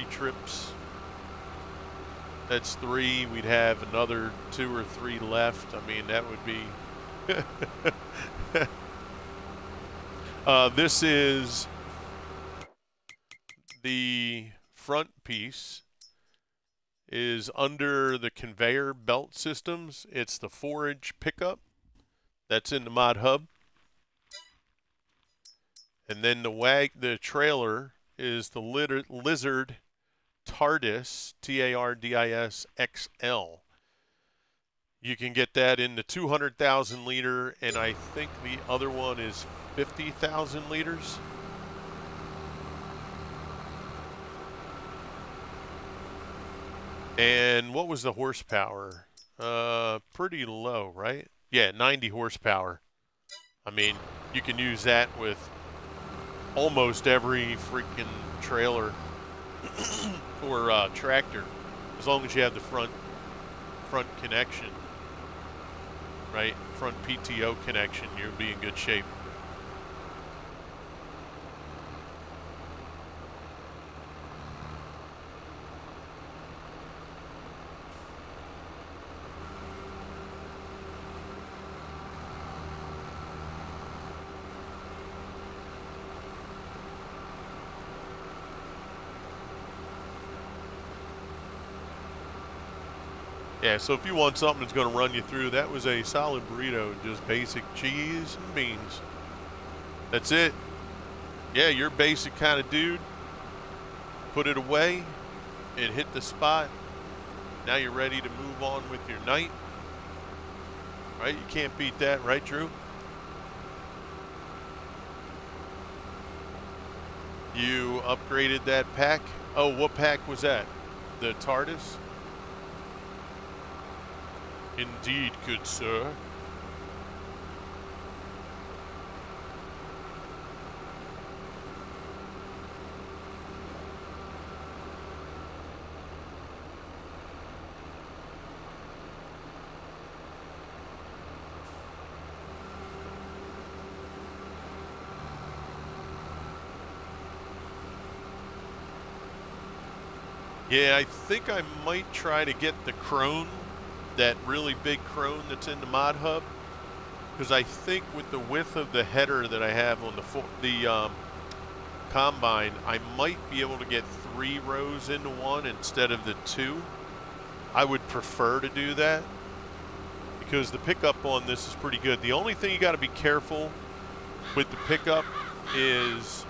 A: trips. That's 3. We'd have another 2 or 3 left. I mean, that would be. This is the front piece is under the conveyor belt systems. It's the 4-inch pickup that's in the Mod Hub. And then the trailer is the Lizard TARDIS, TARDIS XL. You can get that in the 200,000 liter, and I think the other one is 50,000 liters. And what was the horsepower? Pretty low, right? Yeah, 90 horsepower. I mean, you can use that with almost every freaking trailer or tractor, as long as you have the front connection, right? Front PTO connection, you'll be in good shape. Yeah, so if you want something that's going to run you through, that was a solid burrito, just basic cheese and beans. That's it. Yeah, you're a basic kind of dude. Put it away. It hit the spot. Now you're ready to move on with your night. Right? You can't beat that, right, Drew? You upgraded that pack. Oh, what pack was that? The TARDIS? Indeed, good sir. Yeah, I think I might try to get the Krone, that really big Krone that's in the Mod Hub, because I think with the width of the header that I have on the Combine, I might be able to get 3 rows into one instead of the 2. I would prefer to do that because the pickup on this is pretty good. The only thing you got to be careful with the pickup is,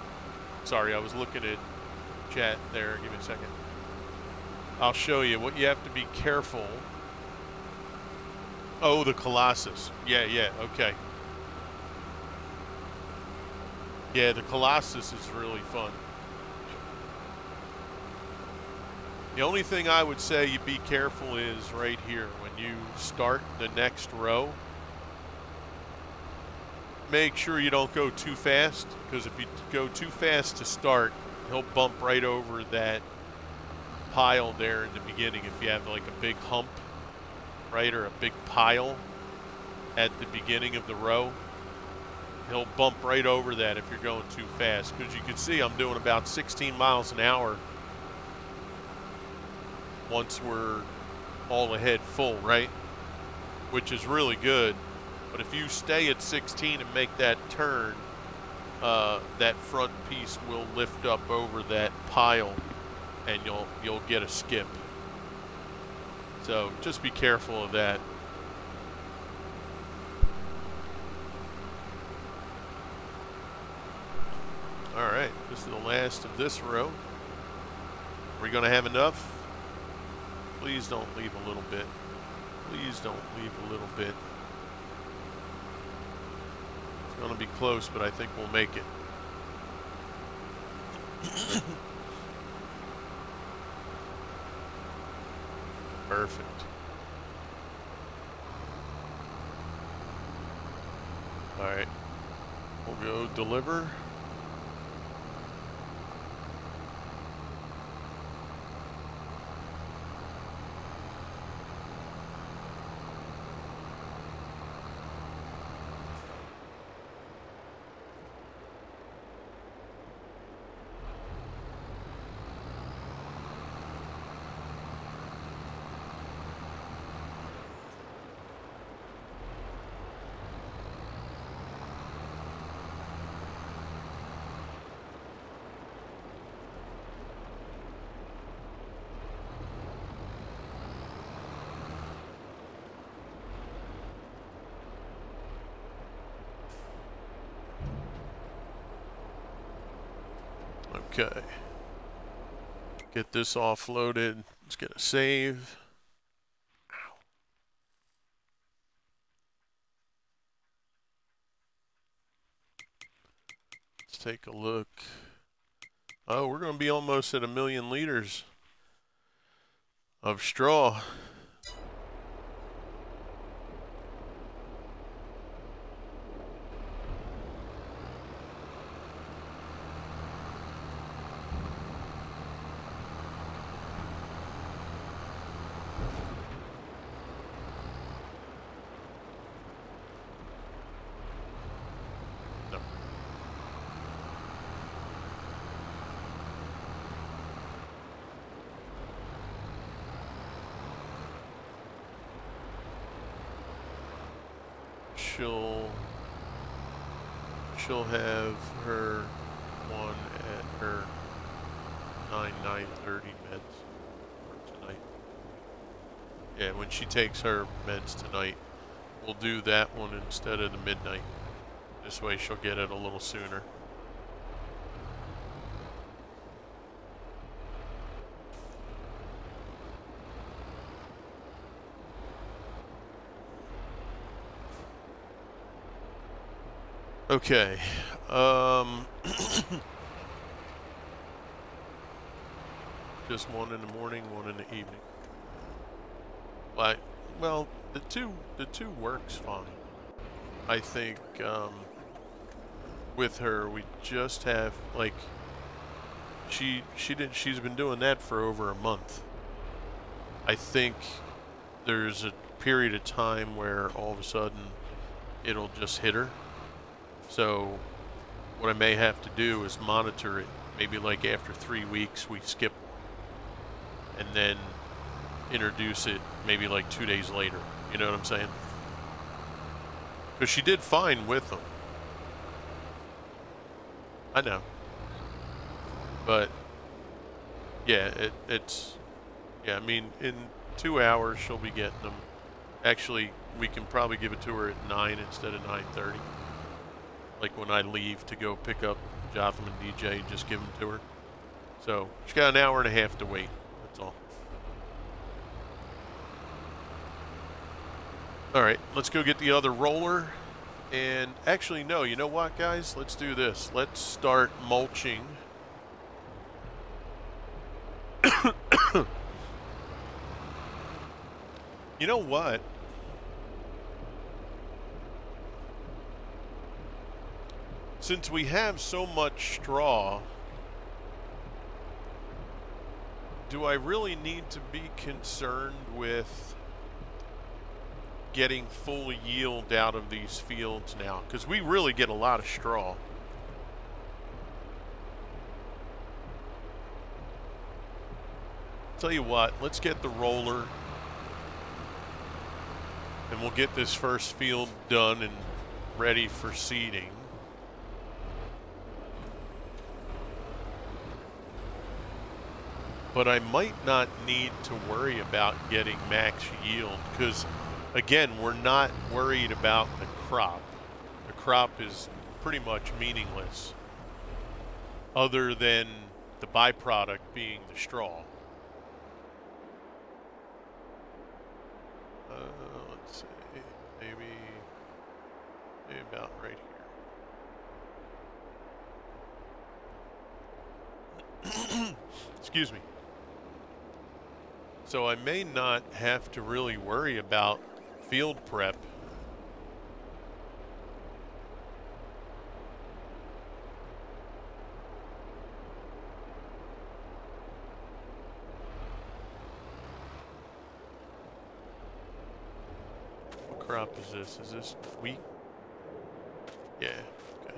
A: sorry, I was looking at chat there. Give me a second. I'll show you what you have to be careful. Oh, the Colossus. Yeah, okay. Yeah, the Colossus is really fun. The only thing I would say you be careful is right here. When you start the next row, make sure you don't go too fast, because if you go too fast to start, he'll bump right over that pile there in the beginning if you have like a big hump, right, or a big pile at the beginning of the row. He'll bump right over that if you're going too fast, because you can see I'm doing about 16 miles an hour once we're all ahead full, right? Which is really good. But if you stay at 16 and make that turn, that front piece will lift up over that pile, and you'll get a skip. So just be careful of that. All right, this is the last of this row. Are we going to have enough? Please don't leave a little bit. Please don't leave a little bit. It's going to be close, but I think we'll make it. Perfect. All right, we'll go deliver. Okay. Get this offloaded. Let's get a save. Ow. Let's take a look. Oh, we're going to be almost at 1 million liters of straw. She'll have her one at her 9:30 meds for tonight. Yeah, when she takes her meds tonight, we'll do that one instead of the midnight. This way she'll get it a little sooner. Okay, just one in the morning, one in the evening. Well, the two works fine. I think with her, we just have like she's been doing that for over a month. I think there's a period of time where all of a sudden it'll just hit her. So what I may have to do is monitor it. Maybe like after 3 weeks we skip and then introduce it maybe like 2 days later. You know what I'm saying? Because she did fine with them. I know. But yeah, it's yeah, I mean in 2 hours she'll be getting them. Actually, we can probably give it to her at 9 instead of 9:30. Like when I leave to go pick up Jotham and DJ, just give them to her. So she's got an hour and a half to wait. That's all. All right, let's go get the other roller. And actually, no, you know what, guys? Let's do this. Let's start mulching. You know what? Since we have so much straw, do I really need to be concerned with getting full yield out of these fields now? Because we really get a lot of straw. tell you what, let's get the roller and we'll get this first field done and ready for seeding. But I might not need to worry about getting max yield because, again, we're not worried about the crop. The crop is pretty much meaningless other than the byproduct being the straw. Let's see, maybe about right here. Excuse me. So I may not have to really worry about field prep. What crop is this? Is this wheat? Yeah, okay.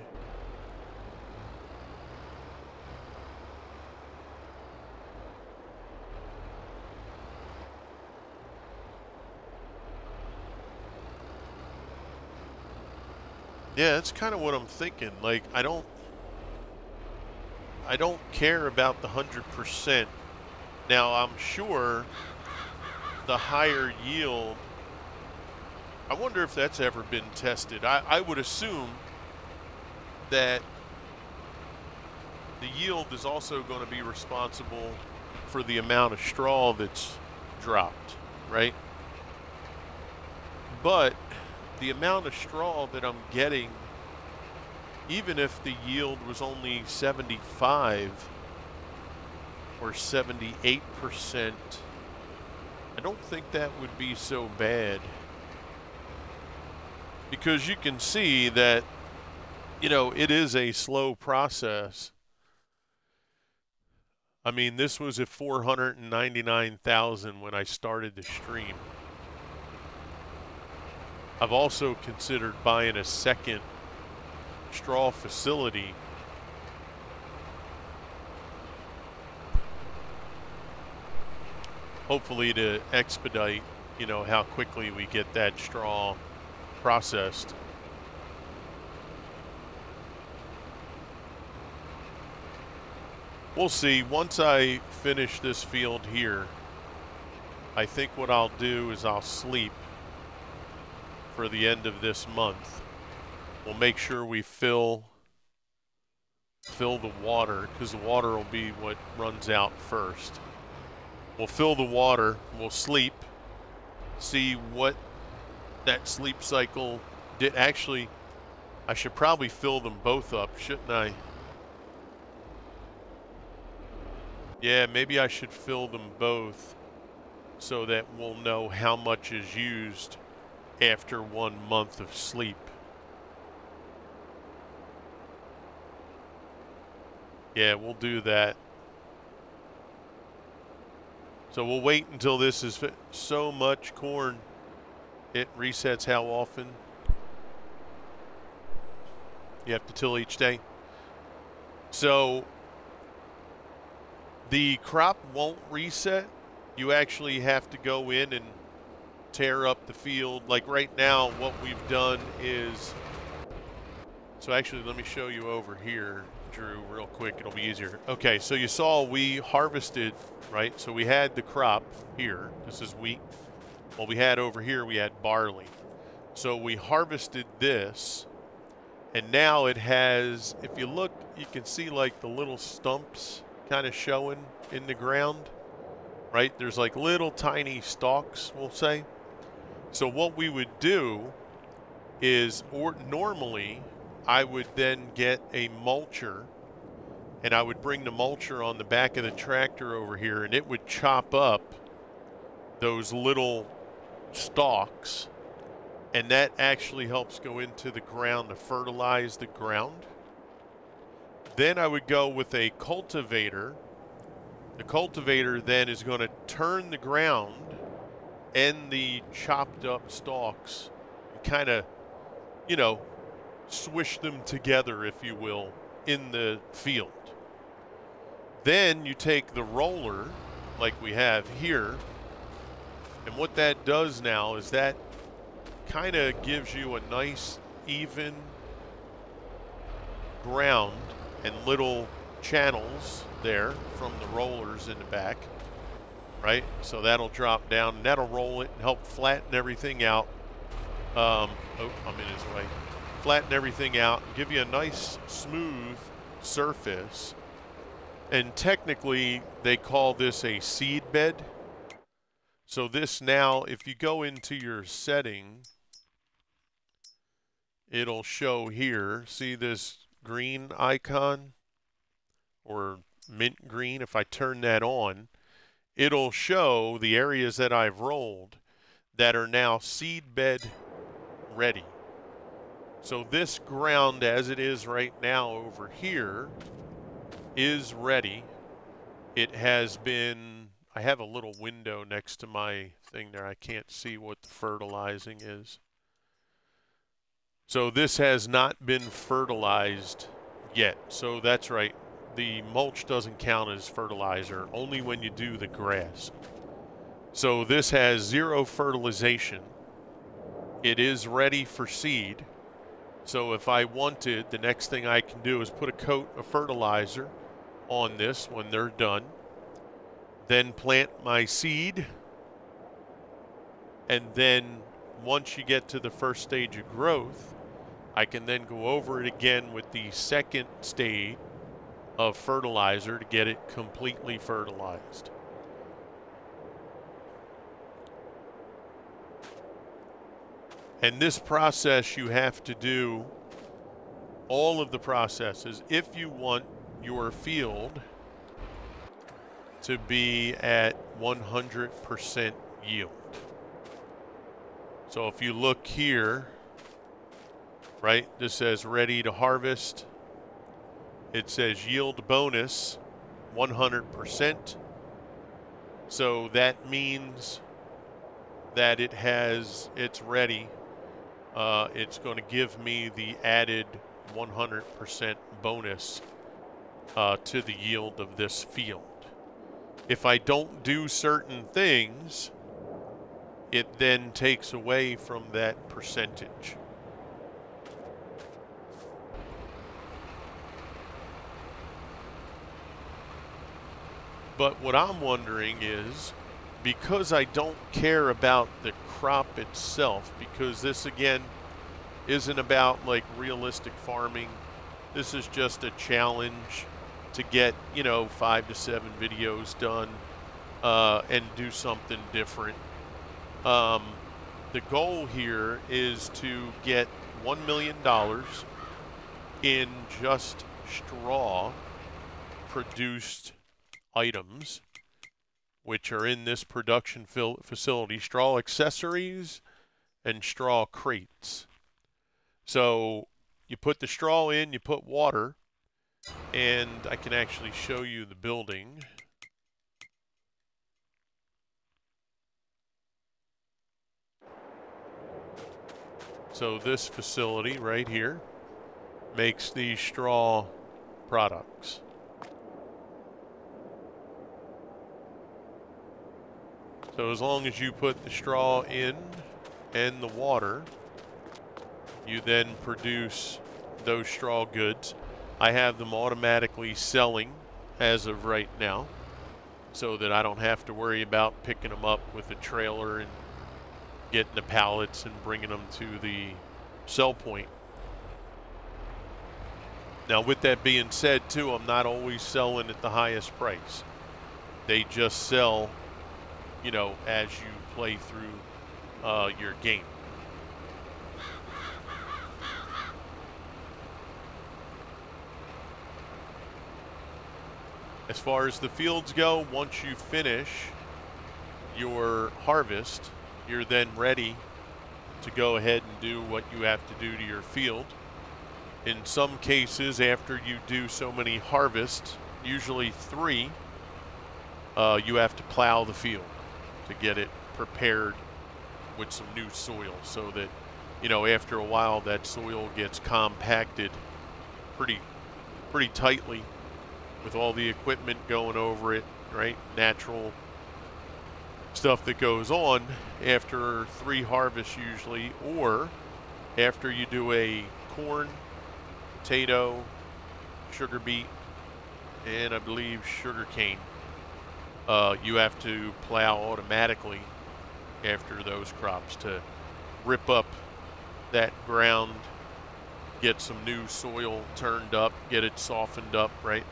A: Yeah, that's kind of what I'm thinking. Like, I don't care about the 100%. Now, I'm sure the higher yield, I wonder if that's ever been tested. I would assume that the yield is also going to be responsible for the amount of straw that's dropped, right? But the amount of straw that I'm getting, even if the yield was only 75 or 78%, I don't think that would be so bad. Because you can see that, you know, it is a slow process. I mean, this was at 499,000 when I started the stream. I've also considered buying a second straw facility. Hopefully to expedite, you know, how quickly we get that straw processed. We'll see. Once I finish this field here, I think what I'll do is I'll sleep for the end of this month. We'll make sure we fill the water, because the water will be what runs out first. We'll fill the water, we'll sleep, see what that sleep cycle did. Actually, I should probably fill them both up, shouldn't I? Yeah, maybe I should fill them both so that we'll know how much is used after 1 month of sleep. Yeah, we'll do that. So we'll wait until this is so much corn. It resets how often? You have to till each day. So the crop won't reset. You actually have to go in and tear up the field. Like right now, what we've done is, so actually let me show you over here, Drew, real quick. It'll be easier. Okay, so you saw we harvested, right? So we had the crop here. This is wheat. Well, we had over here, we had barley. So we harvested this, and now it has, if you look, you can see like the little stumps kind of showing in the ground, right? There's like little tiny stalks, we'll say. So what we would do is, or normally I would then get a mulcher, and I would bring the mulcher on the back of the tractor over here, and it would chop up those little stalks, and that actually helps go into the ground to fertilize the ground. Then I would go with a cultivator. The cultivator then is going to turn the ground and the chopped up stalks and kind of, you know, swish them together, if you will, in the field. Then you take the roller like we have here. And what that does now is that kind of gives you a nice even ground and little channels there from the rollers in the back, right? So that'll drop down and that'll roll it and help flatten everything out. Oh, I'm in his way. Flatten everything out and give you a nice smooth surface. And technically they call this a seed bed. So this now, if you go into your setting, it'll show here, see this green icon or mint green? If I turn that on, it'll show the areas that I've rolled that are now seed bed ready. So this ground as it is right now over here is ready. It has been, I have a little window next to my thing there. I can't see what the fertilizing is. So this has not been fertilized yet. So that's right. The mulch doesn't count as fertilizer, only when you do the grass. So this has 0 fertilization. It is ready for seed. So if I wanted, the next thing I can do is put a coat of fertilizer on this when they're done. Then plant my seed. And then once you get to the first stage of growth, I can then go over it again with the second stage of fertilizer to get it completely fertilized. And this process you have to do, all of the processes, if you want your field to be at 100% yield. So if you look here, right, this says ready to harvest. It says yield bonus 100%. So that means that it's ready. It's going to give me the added 100% bonus to the yield of this field. If I don't do certain things, it then takes away from that percentage. But what I'm wondering is, because I don't care about the crop itself, because this again isn't about like realistic farming, this is just a challenge to get, 5 to 7 videos done and do something different. The goal here is to get $1 million in just straw produced items, which are in this production facility: straw accessories and straw crates. So you put the straw in, you put water, and I can actually show you the building. So this facility right here makes these straw products. So as long as you put the straw in and the water, you then produce those straw goods. I have them automatically selling as of right now, so that I don't have to worry about picking them up with a trailer and getting the pallets and bringing them to the sell point. Now, with that being said, too, I'm not always selling at the highest price. They just sell, as you play through your game. As far as the fields go, once you finish your harvest, you're then ready to go ahead and do what you have to do to your field. In some cases, after you do so many harvests, usually 3, you have to plow the field to get it prepared with some new soil, so that, after a while that soil gets compacted pretty tightly with all the equipment going over it, right? Natural stuff that goes on after 3 harvests usually, or after you do a corn, potato, sugar beet, and I believe sugar cane. You have to plow automatically after those crops to rip up that ground, get some new soil turned up, get it softened up, right?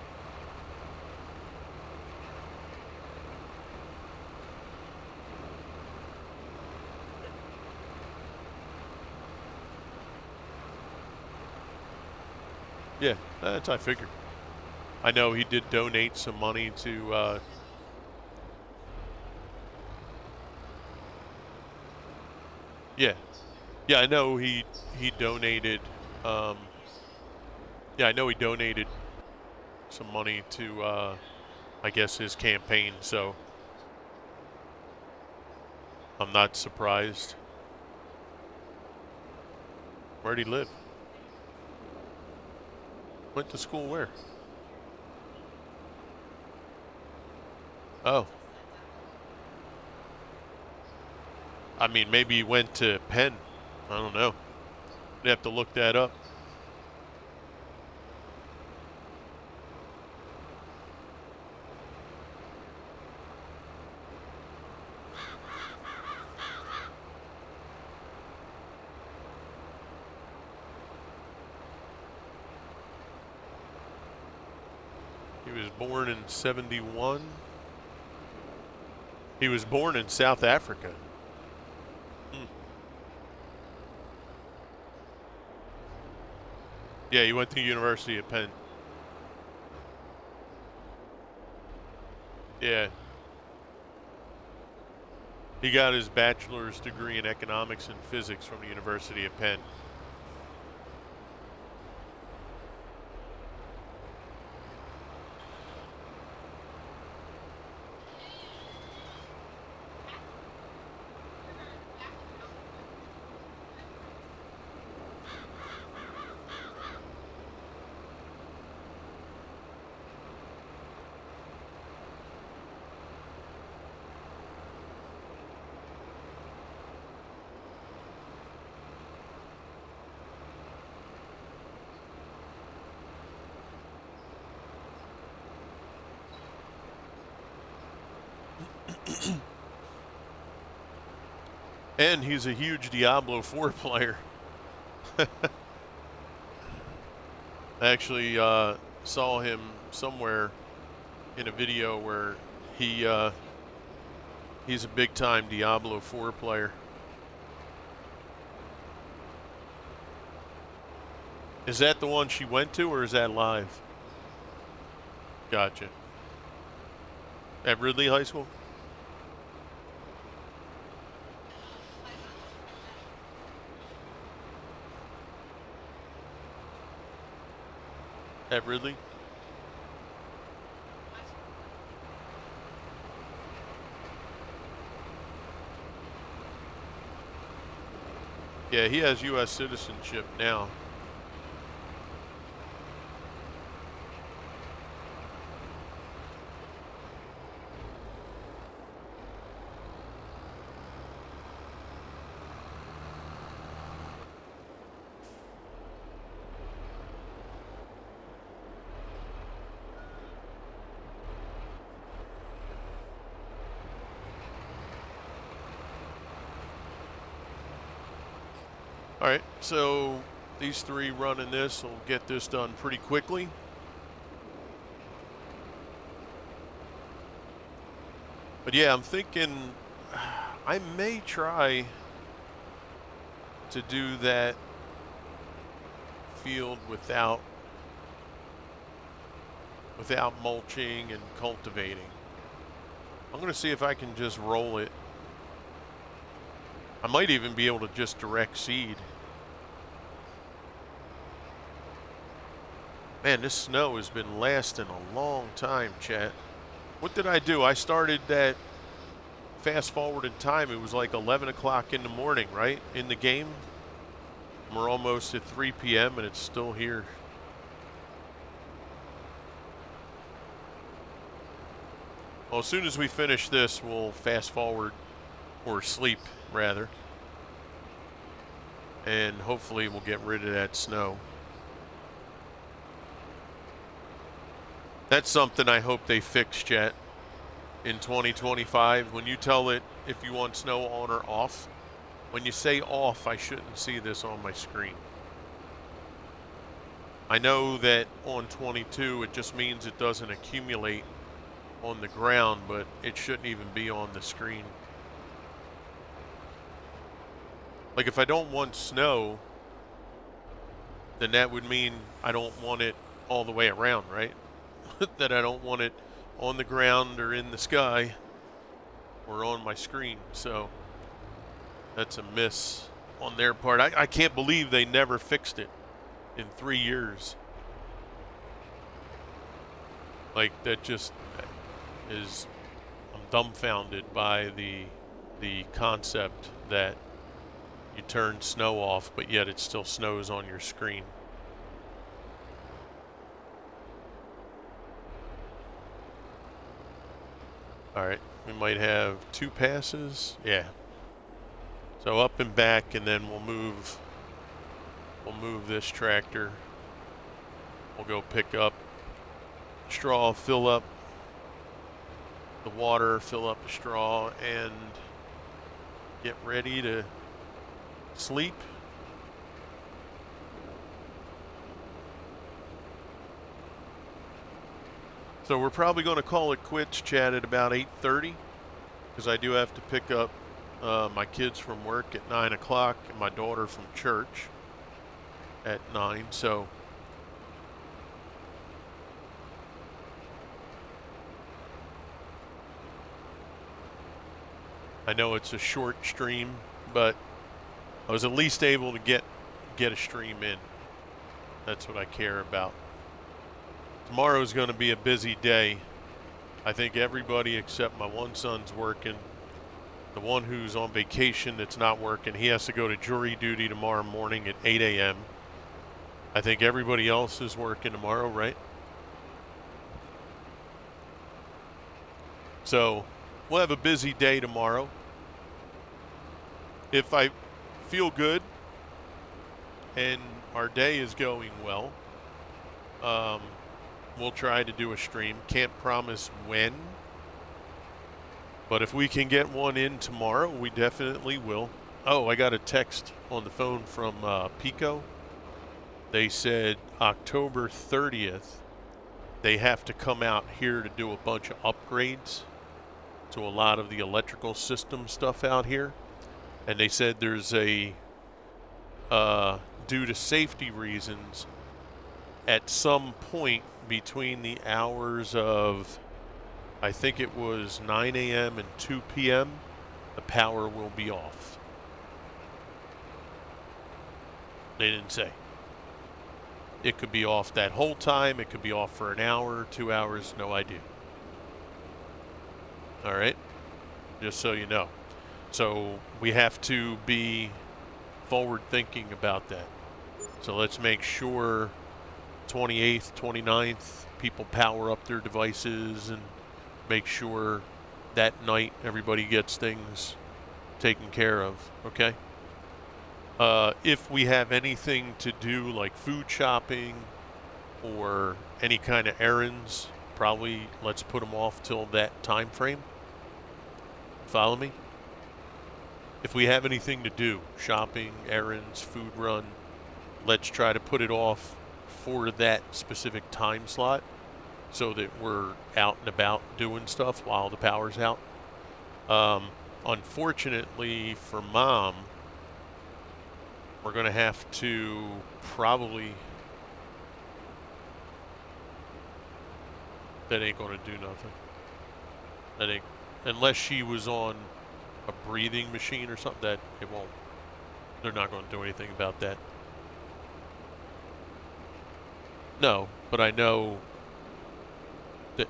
A: Yeah, that's I figured. I know he did donate some money to yeah. Yeah, I know he donated yeah, I know he donated some money to I guess his campaign, so I'm not surprised. Where'd he live? Went to school where? Oh. I mean, maybe he went to Penn. I don't know. You'd have to look that up. He was born in 71. He was born in South Africa. Yeah, he went to the University of Penn. Yeah. He got his bachelor's degree in economics and physics from the University of Penn. And he's a huge Diablo 4 player. I actually saw him somewhere in a video where he's a big-time Diablo 4 player. Is that the one she went to, or is that live? Gotcha. At Ridley High School? At Ridley? Yeah, he has U.S. citizenship now. All right, so these 3 running this will get this done pretty quickly. But yeah, I'm thinking I may try to do that field without mulching and cultivating. I'm going to see if I can just roll it. I might even be able to just direct seed. Man, this snow has been lasting a long time, chat. What did I do? I started that fast forward in time. It was like 11 o'clock in the morning, right? In the game. We're almost at 3 p.m. and it's still here. Well, as soon as we finish this, we'll fast forward, or sleep, rather. And hopefully we'll get rid of that snow. That's something I hope they fix, chat, in 2025. When you tell it if you want snow on or off, when you say off, I shouldn't see this on my screen. I know that on 22 it just means it doesn't accumulate on the ground, but it shouldn't even be on the screen. Like, if I don't want snow, then that would mean I don't want it all the way around, right? That I don't want it on the ground or in the sky or on my screen. So that's a miss on their part. I can't believe they never fixed it in 3 years. Like, that just is, I'm dumbfounded by the concept that you turn snow off, but yet it still snows on your screen. All right, we might have 2 passes. Yeah. So up and back, and then we'll move this tractor. We'll go pick up straw, fill up the water, fill up the straw, and get ready to sleep. So we're probably going to call it quits, chat, at about 8:30, because I do have to pick up my kids from work at 9 o'clock and my daughter from church at 9. So I know it's a short stream, but I was at least able to get a stream in. That's what I care about. Tomorrow's going to be a busy day. I think everybody except my one son's working. The one who's on vacation that's not working, he has to go to jury duty tomorrow morning at 8 a.m. I think everybody else is working tomorrow, right? So we'll have a busy day tomorrow. If I feel good and our day is going well, we'll try to do a stream. Can't promise when, but if we can get one in tomorrow, we definitely will. Oh, I got a text on the phone from Pico. They said October 30th, they have to come out here to do a bunch of upgrades to a lot of the electrical system stuff out here. And they said there's a, due to safety reasons, at some point between the hours of, I think it was 9 a.m. and 2 p.m., the power will be off. They didn't say. It could be off that whole time. It could be off for an hour, 2 hours, no idea. All right? Just so you know. So we have to be forward thinking about that. So let's make sure 28th, 29th, people power up their devices and make sure that night everybody gets things taken care of, okay? If we have anything to do like food shopping or any kind of errands, probably let's put them off till that time frame. Follow me? If we have anything to do, shopping, errands, food run, let's try to put it off for that specific time slot so that we're out and about doing stuff while the power's out. Unfortunately for Mom, we're going to have to probably... That ain't going to do nothing. That ain't... Unless she was on a breathing machine or something, that it won't. They're not going to do anything about that. No, but I know that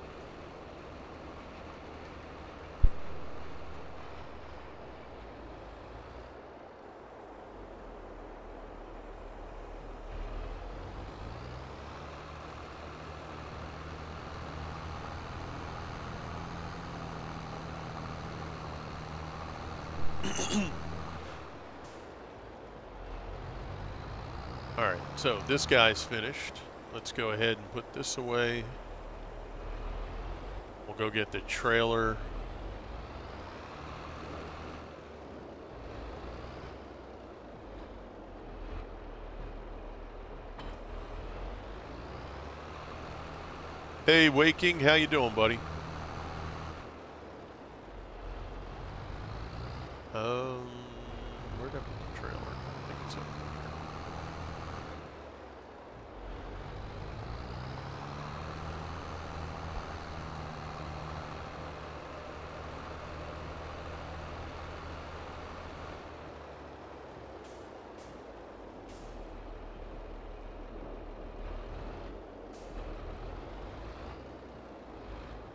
A: All right, so this guy's finished. Let's go ahead and put this away. We'll go get the trailer. Hey, Waking, how you doing, buddy? Where'd I put the trailer? I think it's over here.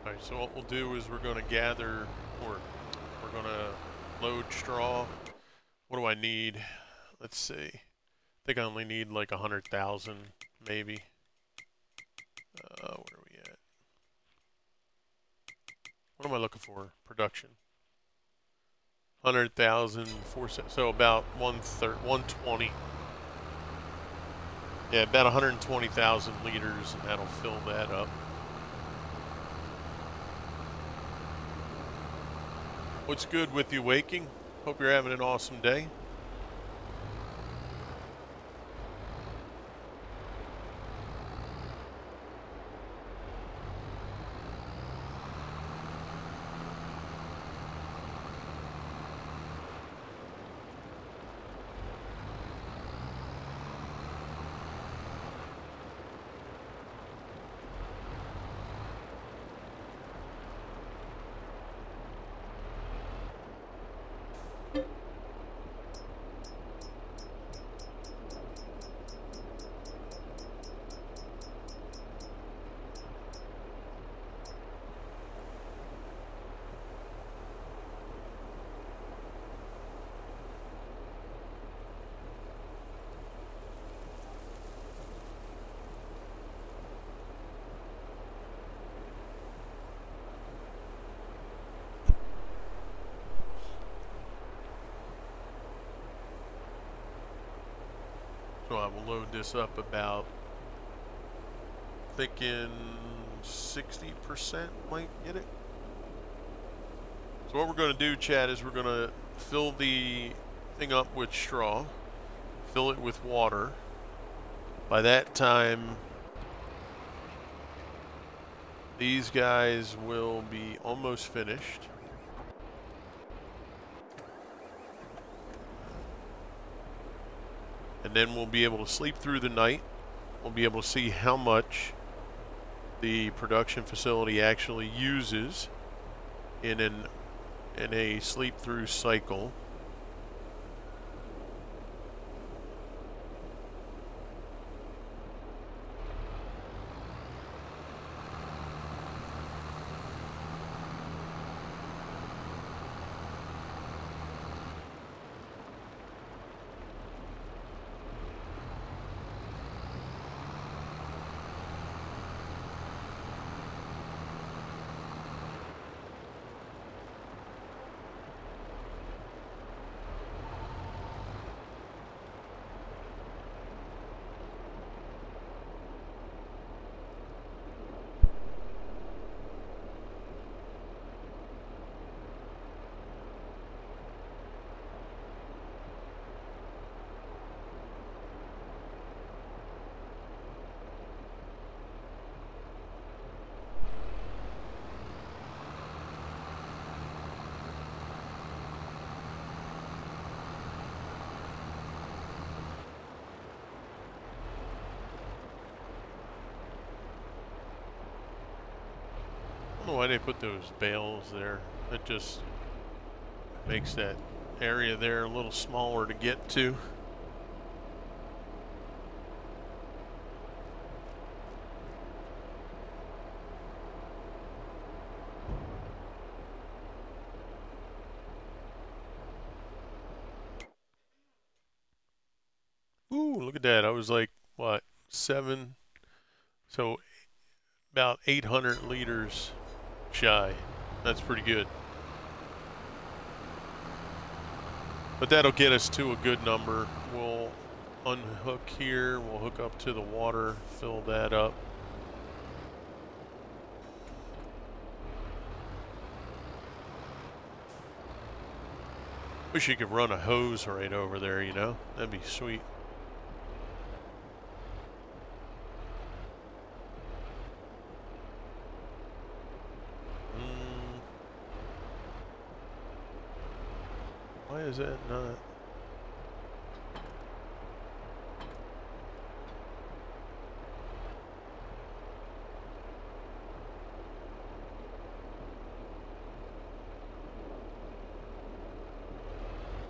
A: All right, so what we'll do is we're going to gather, or we're going to load straw. What do I need? Let's see. I think I only need like 100,000, maybe. Where are we at? What am I looking for? Production. 100,000, so about 120. Yeah, about 120,000 liters, and that'll fill that up. What's good with you, Waking? Hope you're having an awesome day. So I will load this up about, thinking 60% might get it. So what we're going to do, Chad, is we're going to fill the thing up with straw, fill it with water. By that time, these guys will be almost finished. And then we'll be able to sleep through the night. We'll be able to see how much the production facility actually uses in a sleep through cycle. I don't know why they put those bales there. It just makes that area there a little smaller to get to. Ooh, look at that. I was like, what, 7? So about 800 liters shy. That's pretty good. But that'll get us to a good number. We'll unhook here, we'll hook up to the water, fill that up. Wish you could run a hose right over there, you know? That'd be sweet. Why is that not?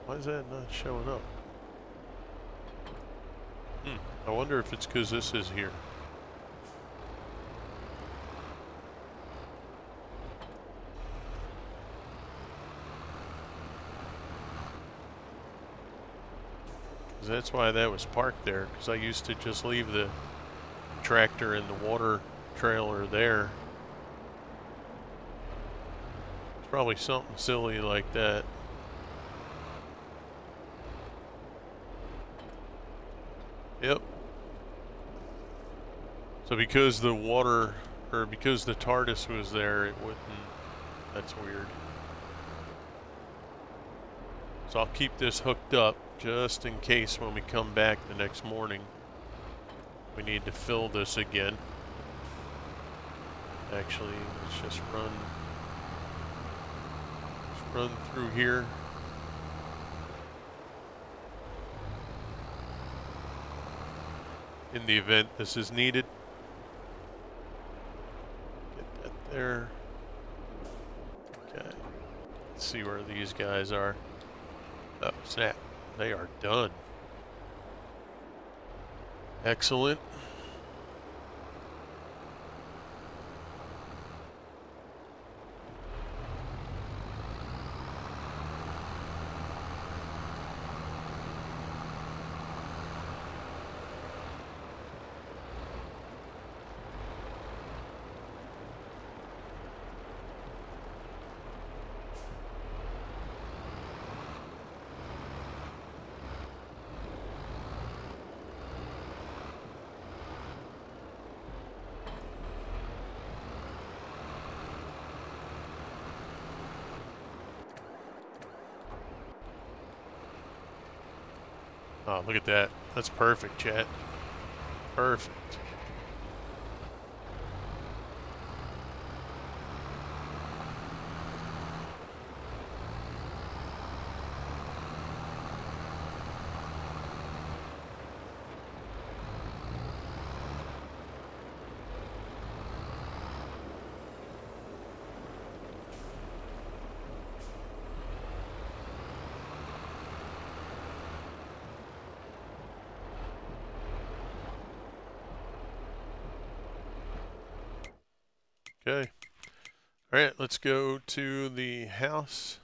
A: Why is that not showing up? I wonder if it's because this is here. That's why that was parked there, because I used to just leave the tractor and the water trailer there. It's probably something silly like that. Yep. So because the water, or because the TARDIS was there, it wouldn't. That's weird. So I'll keep this hooked up just in case when we come back the next morning we need to fill this again. Actually, let's just run through here. In the event this is needed. Get that there. Okay. Let's see where these guys are. Oh, snap. They are done. Excellent. Oh, look at that. That's perfect, chat. Perfect. Okay. All right, let's go to the house.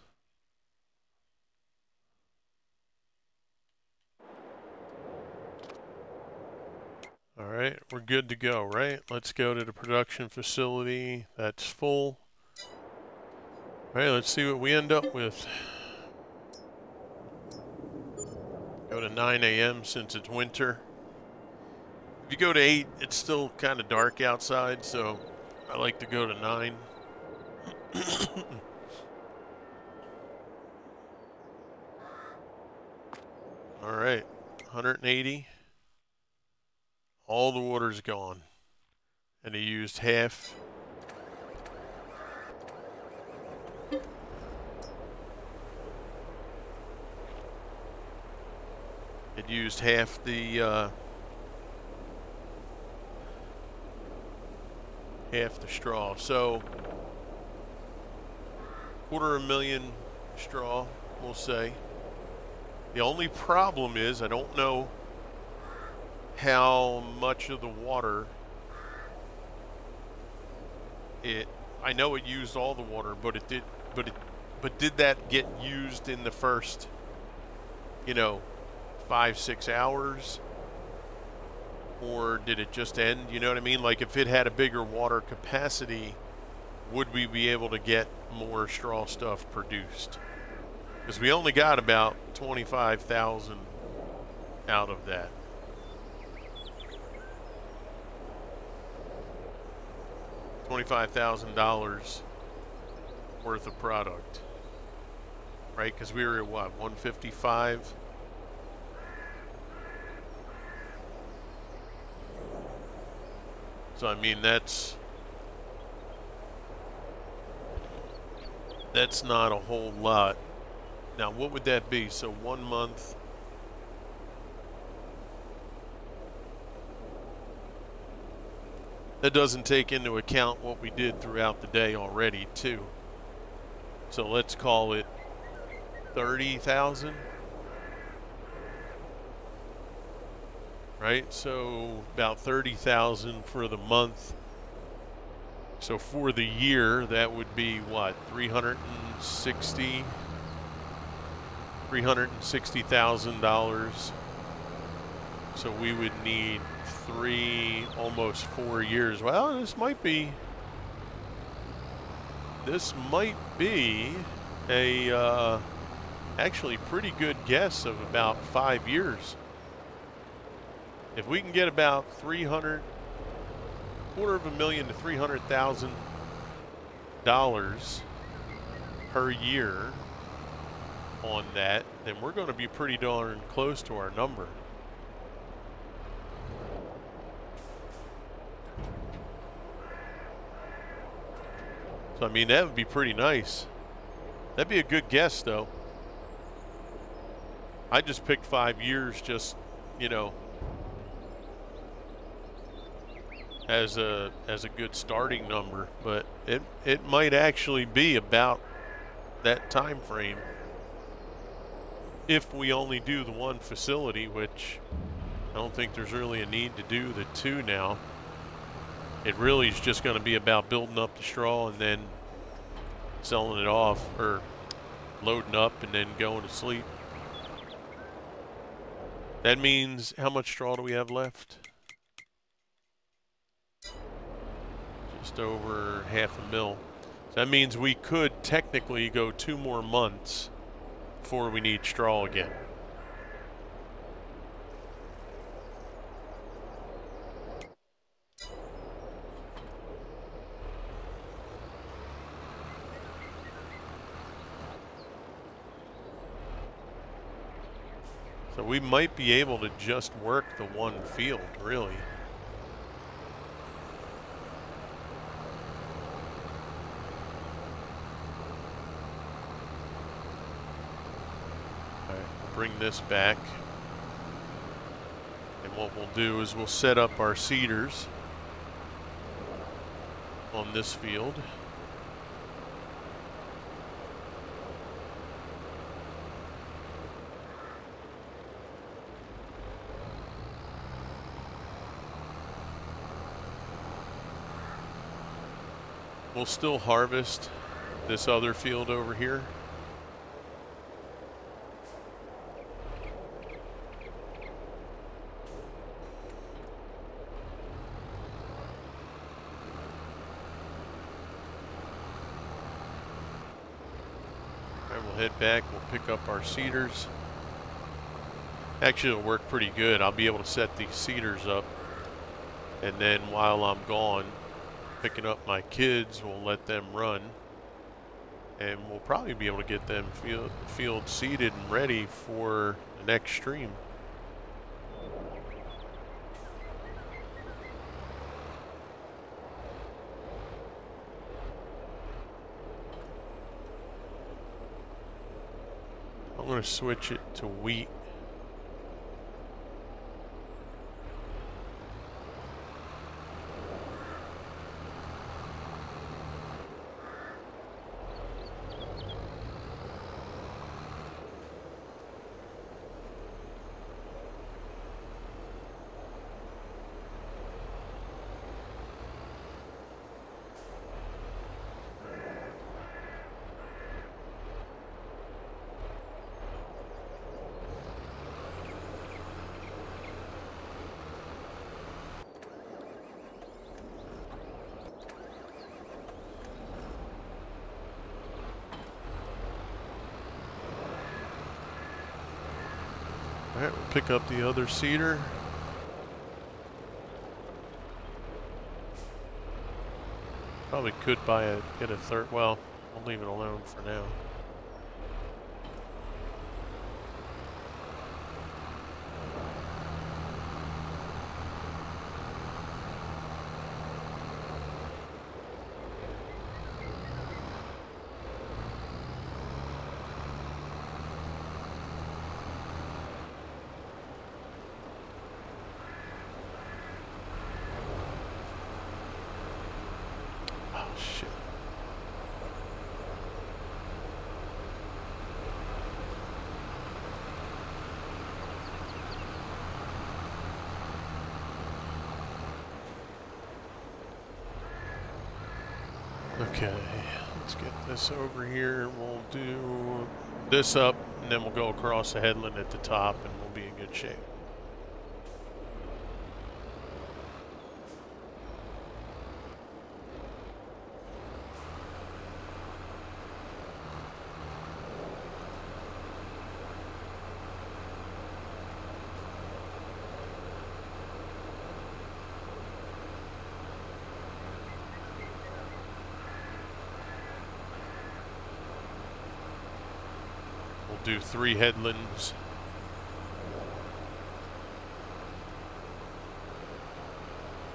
A: All right, we're good to go, right? Let's go to the production facility. That's full. All right, let's see what we end up with. Go to 9 a.m. since it's winter. If you go to 8, it's still kind of dark outside, so I like to go to 9. All right, 180. All the water's gone. And he used half. It used half the straw. So 250,000 straw, we'll say. The only problem is I don't know how much of the water I know it used all the water, but did that get used in the first, 5-6 hours? Or did it just end? You know what I mean? Like if it had a bigger water capacity, would we be able to get more straw stuff produced? Because we only got about 25,000 out of that. $25,000 worth of product, right? Because we were at what, 155? So I mean, that's not a whole lot. Now, what would that be? So 1 month. That doesn't take into account what we did throughout the day already, too. So let's call it 30,000. Right? So about 30,000 for the month. So for the year, that would be what? $360,000. So we would need almost 4 years. Well, this might be a actually pretty good guess of about 5 years. If we can get about $250,000 to $300,000 per year on that, then we're going to be pretty darn close to our number. So, I mean, that would be pretty nice. That'd be a good guess, though. I just picked 5 years just, you know, as a good starting number, but it might actually be about that time frame if we only do the one facility, which I don't think there's really a need to do the two now. It really is just going to be about building up the straw and then selling it off, or loading up and then going to sleep. That means, how much straw do we have left? Just over 500,000. So that means we could technically go 2 more months before we need straw again. So we might be able to just work the one field, really. All right, we'll bring this back. And what we'll do is we'll set up our seeders on this field. We'll still harvest this other field over here. All right, we'll head back, we'll pick up our seeders. Actually, it'll work pretty good. I'll be able to set these seeders up, and then while I'm gone, picking up my kids, we'll let them run, and we'll probably be able to get them field seeded and ready for the next stream. I'm going to switch it to wheat. Alright, we'll pick up the other cedar. Probably could get a third. Well, I'll leave it alone for now. Okay, let's get this over here. We'll do this up, and then we'll go across the headland at the top, and we'll be in good shape. Do 3 headlands.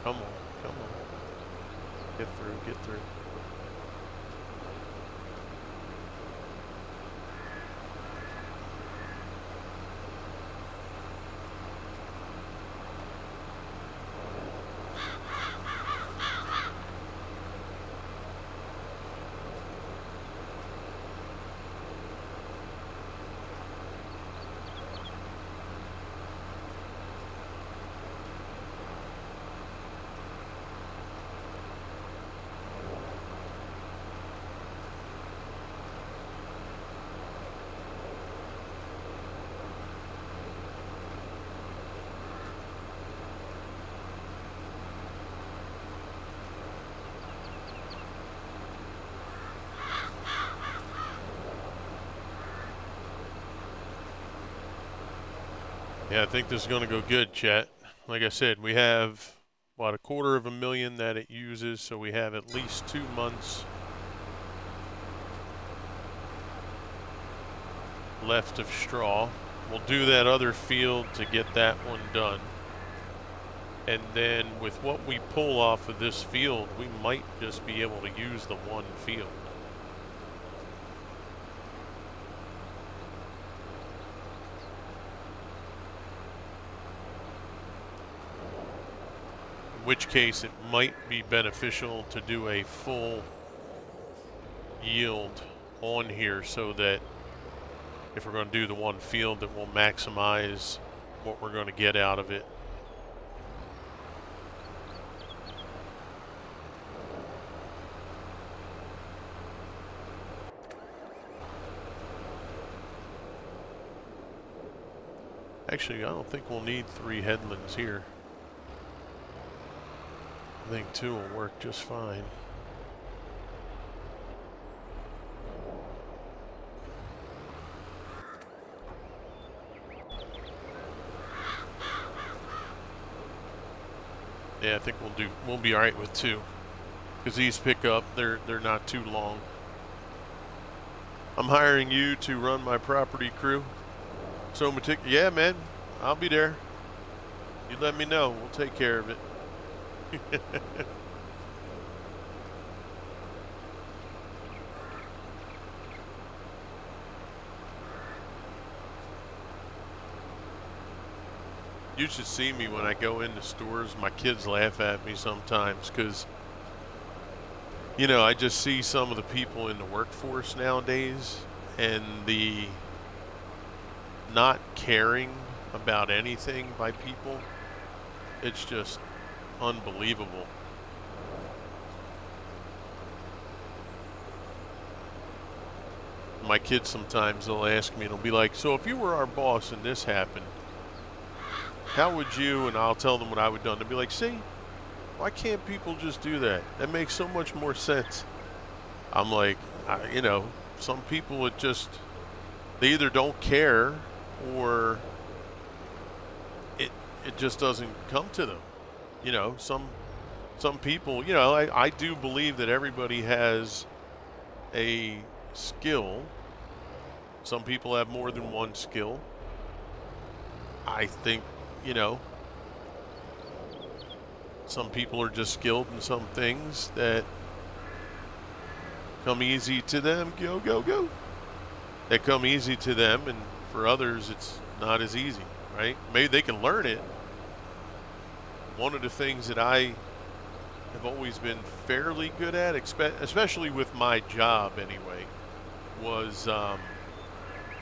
A: Come on, come on. Get through, get through. Yeah, I think this is going to go good, chat. Like I said, we have, what, $250,000 that it uses, so we have at least 2 months left of straw. We'll do that other field to get that one done. And then with what we pull off of this field, we might just be able to use the one field. In which case it might be beneficial to do a full yield on here so that if we're going to do the one field, that we'll maximize what we're going to get out of it. Actually, I don't think we'll need 3 headlands here. I think 2 will work just fine. Yeah, I think we'll be all right with 2. Because these pick up, they're not too long. I'm hiring you to run my property crew. So yeah, man, I'll be there. You let me know. We'll take care of it. You should see me when I go into stores. My kids laugh at me sometimes because, you know, I just see some of the people in the workforce nowadays and the not caring about anything by people. It's just unbelievable. My kids sometimes, they'll ask me, and they'll be like, so if you were our boss and this happened, how would you? And I'll tell them what I would have done. They'll be like, see, why can't people just do that? That makes so much more sense. I'm like, you know, some people, it just, they either don't care or it just doesn't come to them. You know, some people, you know, I do believe that everybody has a skill. Some people have more than one skill. I think, you know, some people are just skilled in some things that come easy to them. Go, go, go. That come easy to them, and for others, it's not as easy, right? Maybe they can learn it. One of the things that I have always been fairly good at, especially with my job anyway, was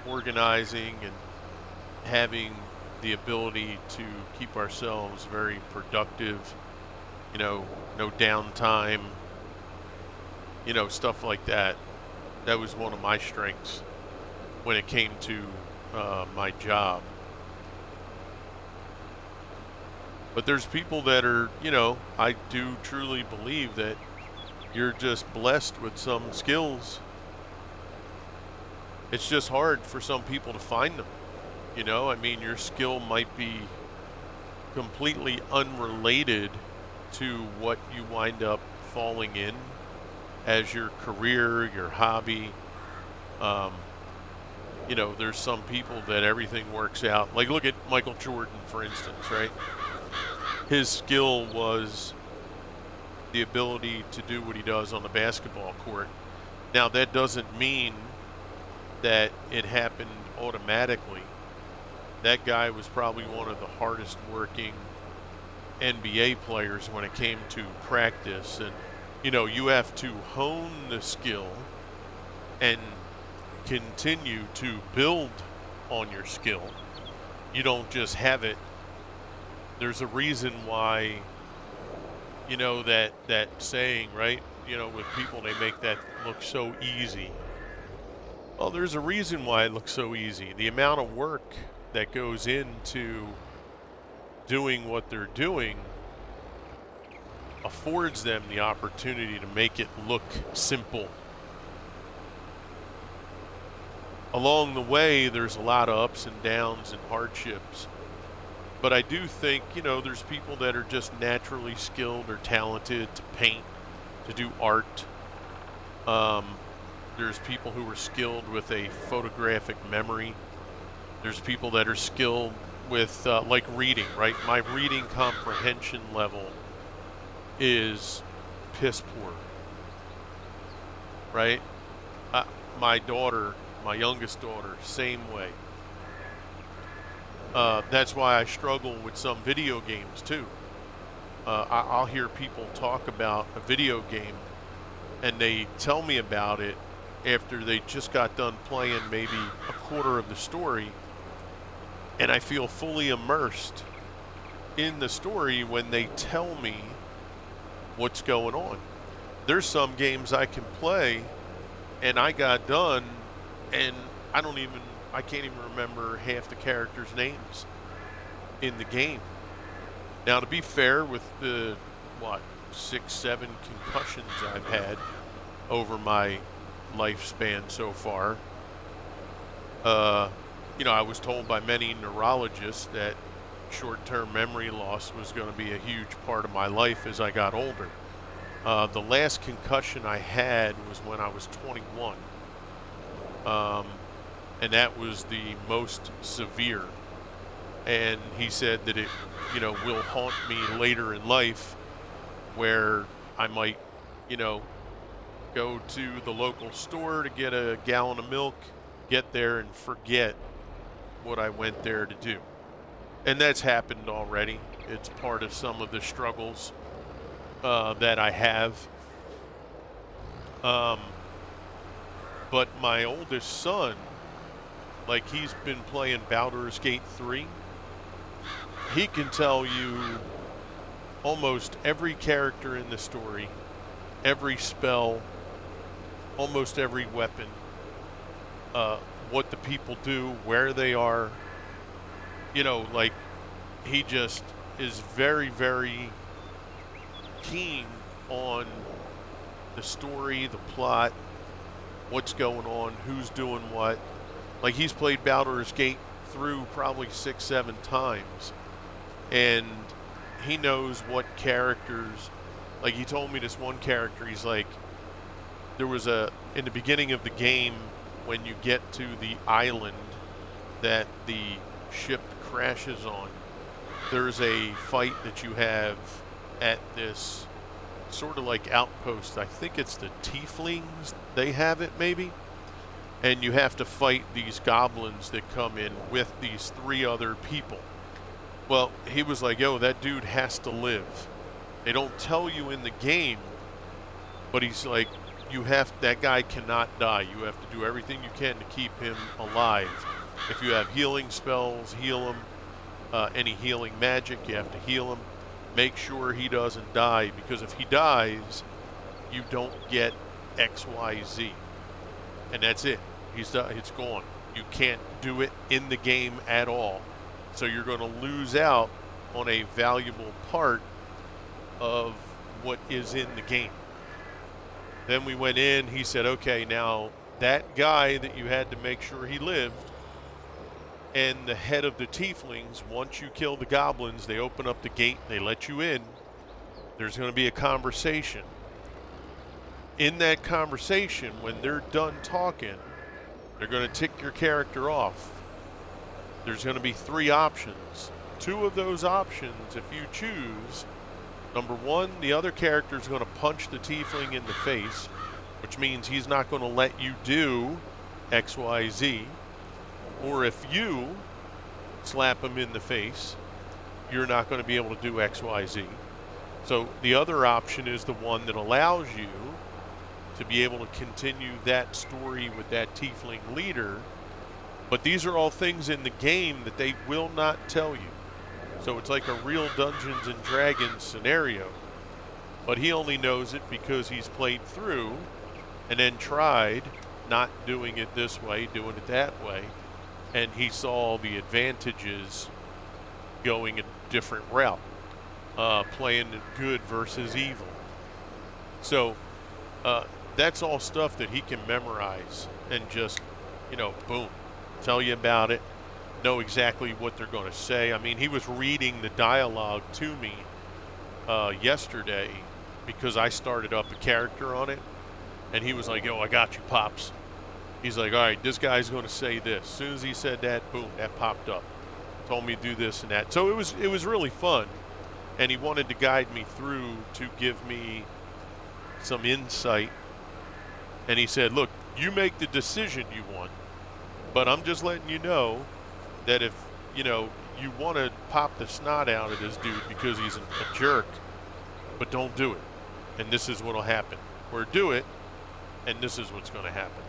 A: organizing and having the ability to keep ourselves very productive, you know, no downtime, you know, stuff like that. That was one of my strengths when it came to my job. But there's people that are, you know, I do truly believe that you're just blessed with some skills. It's just hard for some people to find them. You know, I mean, your skill might be completely unrelated to what you wind up falling in as your career, your hobby. You know, there's some people that everything works out. Like, look at Michael Jordan, for instance, right? His skill was the ability to do what he does on the basketball court. Now, that doesn't mean that it happened automatically. That guy was probably one of the hardest working NBA players when it came to practice. And, you know, you have to hone the skill and continue to build on your skill. You don't just have it. There's a reason why, you know, that saying, right? You know, with people, they make that look so easy. Well, there's a reason why it looks so easy. The amount of work that goes into doing what they're doing affords them the opportunity to make it look simple. Along the way, there's a lot of ups and downs and hardships. But I do think, you know, there's people that are just naturally skilled or talented to paint, to do art. There's people who are skilled with a photographic memory. There's people that are skilled with, like reading, right? My reading comprehension level is piss poor, right? My daughter, my youngest daughter, same way. That's why I struggle with some video games too. I'll hear people talk about a video game and they tell me about it after they just got done playing maybe a quarter of the story, and I feel fully immersed in the story when they tell me what's going on. There's some games I can play and I got done and I can't even remember half the characters' names in the game. Now, to be fair, with the, 6, 7 concussions I've had over my lifespan so far, you know, I was told by many neurologists that short-term memory loss was going to be a huge part of my life as I got older. The last concussion I had was when I was 21. And that was the most severe. And he said that it, you know, will haunt me later in life, where I might, you know, go to the local store to get a gallon of milk, get there and forget what I went there to do. And that's happened already. It's part of some of the struggles that I have. But my oldest son, like, he's been playing Baldur's Gate 3. He can tell you almost every character in the story, every spell, almost every weapon, what the people do, where they are. You know, like, he just is very, very keen on the story, the plot, what's going on, who's doing what. Like, he's played Baldur's Gate through probably 6, 7 times. and he knows what characters. Like, he told me this one character, he's like, there was in the beginning of the game, when you get to the island that the ship crashes on, there's a fight that you have at this sort of like outpost. I think it's the Tieflings, they have it maybe. And you have to fight these goblins that come in with these 3 other people. Well, he was like, yo, that dude has to live. They don't tell you in the game, but he's like, that guy cannot die. You have to do everything you can to keep him alive. If you have healing spells, heal him. Any healing magic, you have to heal him. Make sure he doesn't die, because if he dies, you don't get XYZ. And that's it. He's done. It's gone. You can't do it in the game at all. So you're going to lose out on a valuable part of what is in the game. Then we went in. He said, okay, now that guy that you had to make sure he lived, and the head of the Tieflings, once you kill the goblins, they open up the gate, they let you in. There's going to be a conversation. In that conversation, when they're done talking, they're going to tick your character off. There's going to be 3 options. 2 of those options, if you choose, number 1, the other character is going to punch the Tiefling in the face, which means he's not going to let you do XYZ. Or if you slap him in the face, you're not going to be able to do XYZ. So the other option is the one that allows you to be able to continue that story with that Tiefling leader. But these are all things in the game that they will not tell you. So it's like a real Dungeons and Dragons scenario. But he only knows it because he's played through and then tried not doing it this way, doing it that way. And he saw the advantages going a different route, playing good versus evil. So that's all stuff that he can memorize and just, boom, tell you about it, know exactly what they're going to say. I mean, he was reading the dialogue to me yesterday because I started up a character on it, and he was like, yo, I got you, Pops. He's like, all right, this guy's going to say this. As soon as he said that, boom, that popped up. Told me to do this and that. So it was really fun, and he wanted to guide me through to give me some insight. And he said, look, you make the decision you want, but I'm just letting you know that if, you want to pop the snot out of this dude because he's a jerk, but don't do it. And this is what will happen. Or do it, and this is what's going to happen.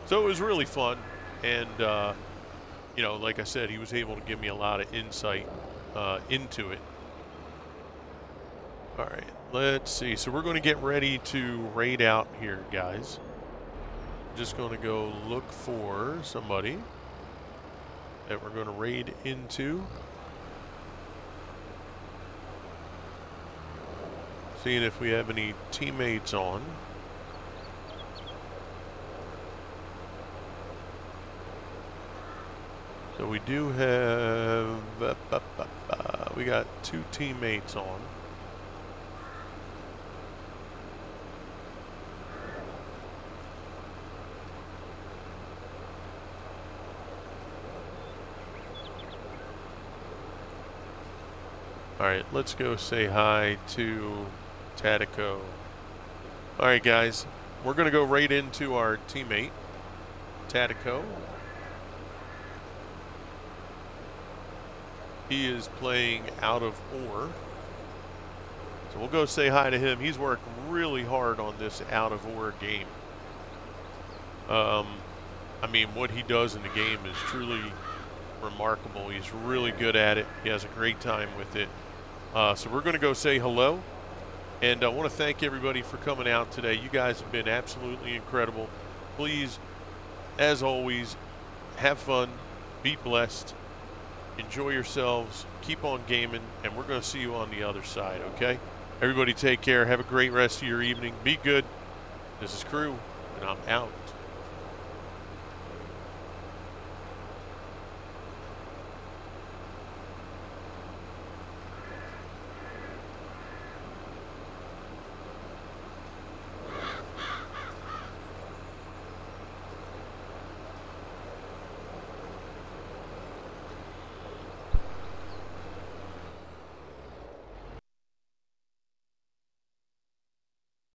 A: So it was really fun, and, like I said, he was able to give me a lot of insight into it. All right, let's see. So we're going to get ready to raid out here, guys. Just going to go look for somebody that we're going to raid into. Seeing if we have any teammates on. So we do have, we got 2 teammates on. All right, let's go say hi to Tadico. All right, guys, we're going to go right into our teammate, Tadico. He is playing Out of Ore. So we'll go say hi to him. He's worked really hard on this Out of Ore game. I mean, what he does in the game is truly remarkable. He's really good at it. He has a great time with it. So we're going to go say hello. And I want to thank everybody for coming out today. You guys have been absolutely incredible. Please, as always, have fun, be blessed, enjoy yourselves, keep on gaming, and we're going to see you on the other side, okay? Everybody take care. Have a great rest of your evening. Be good. This is Crew, and I'm out.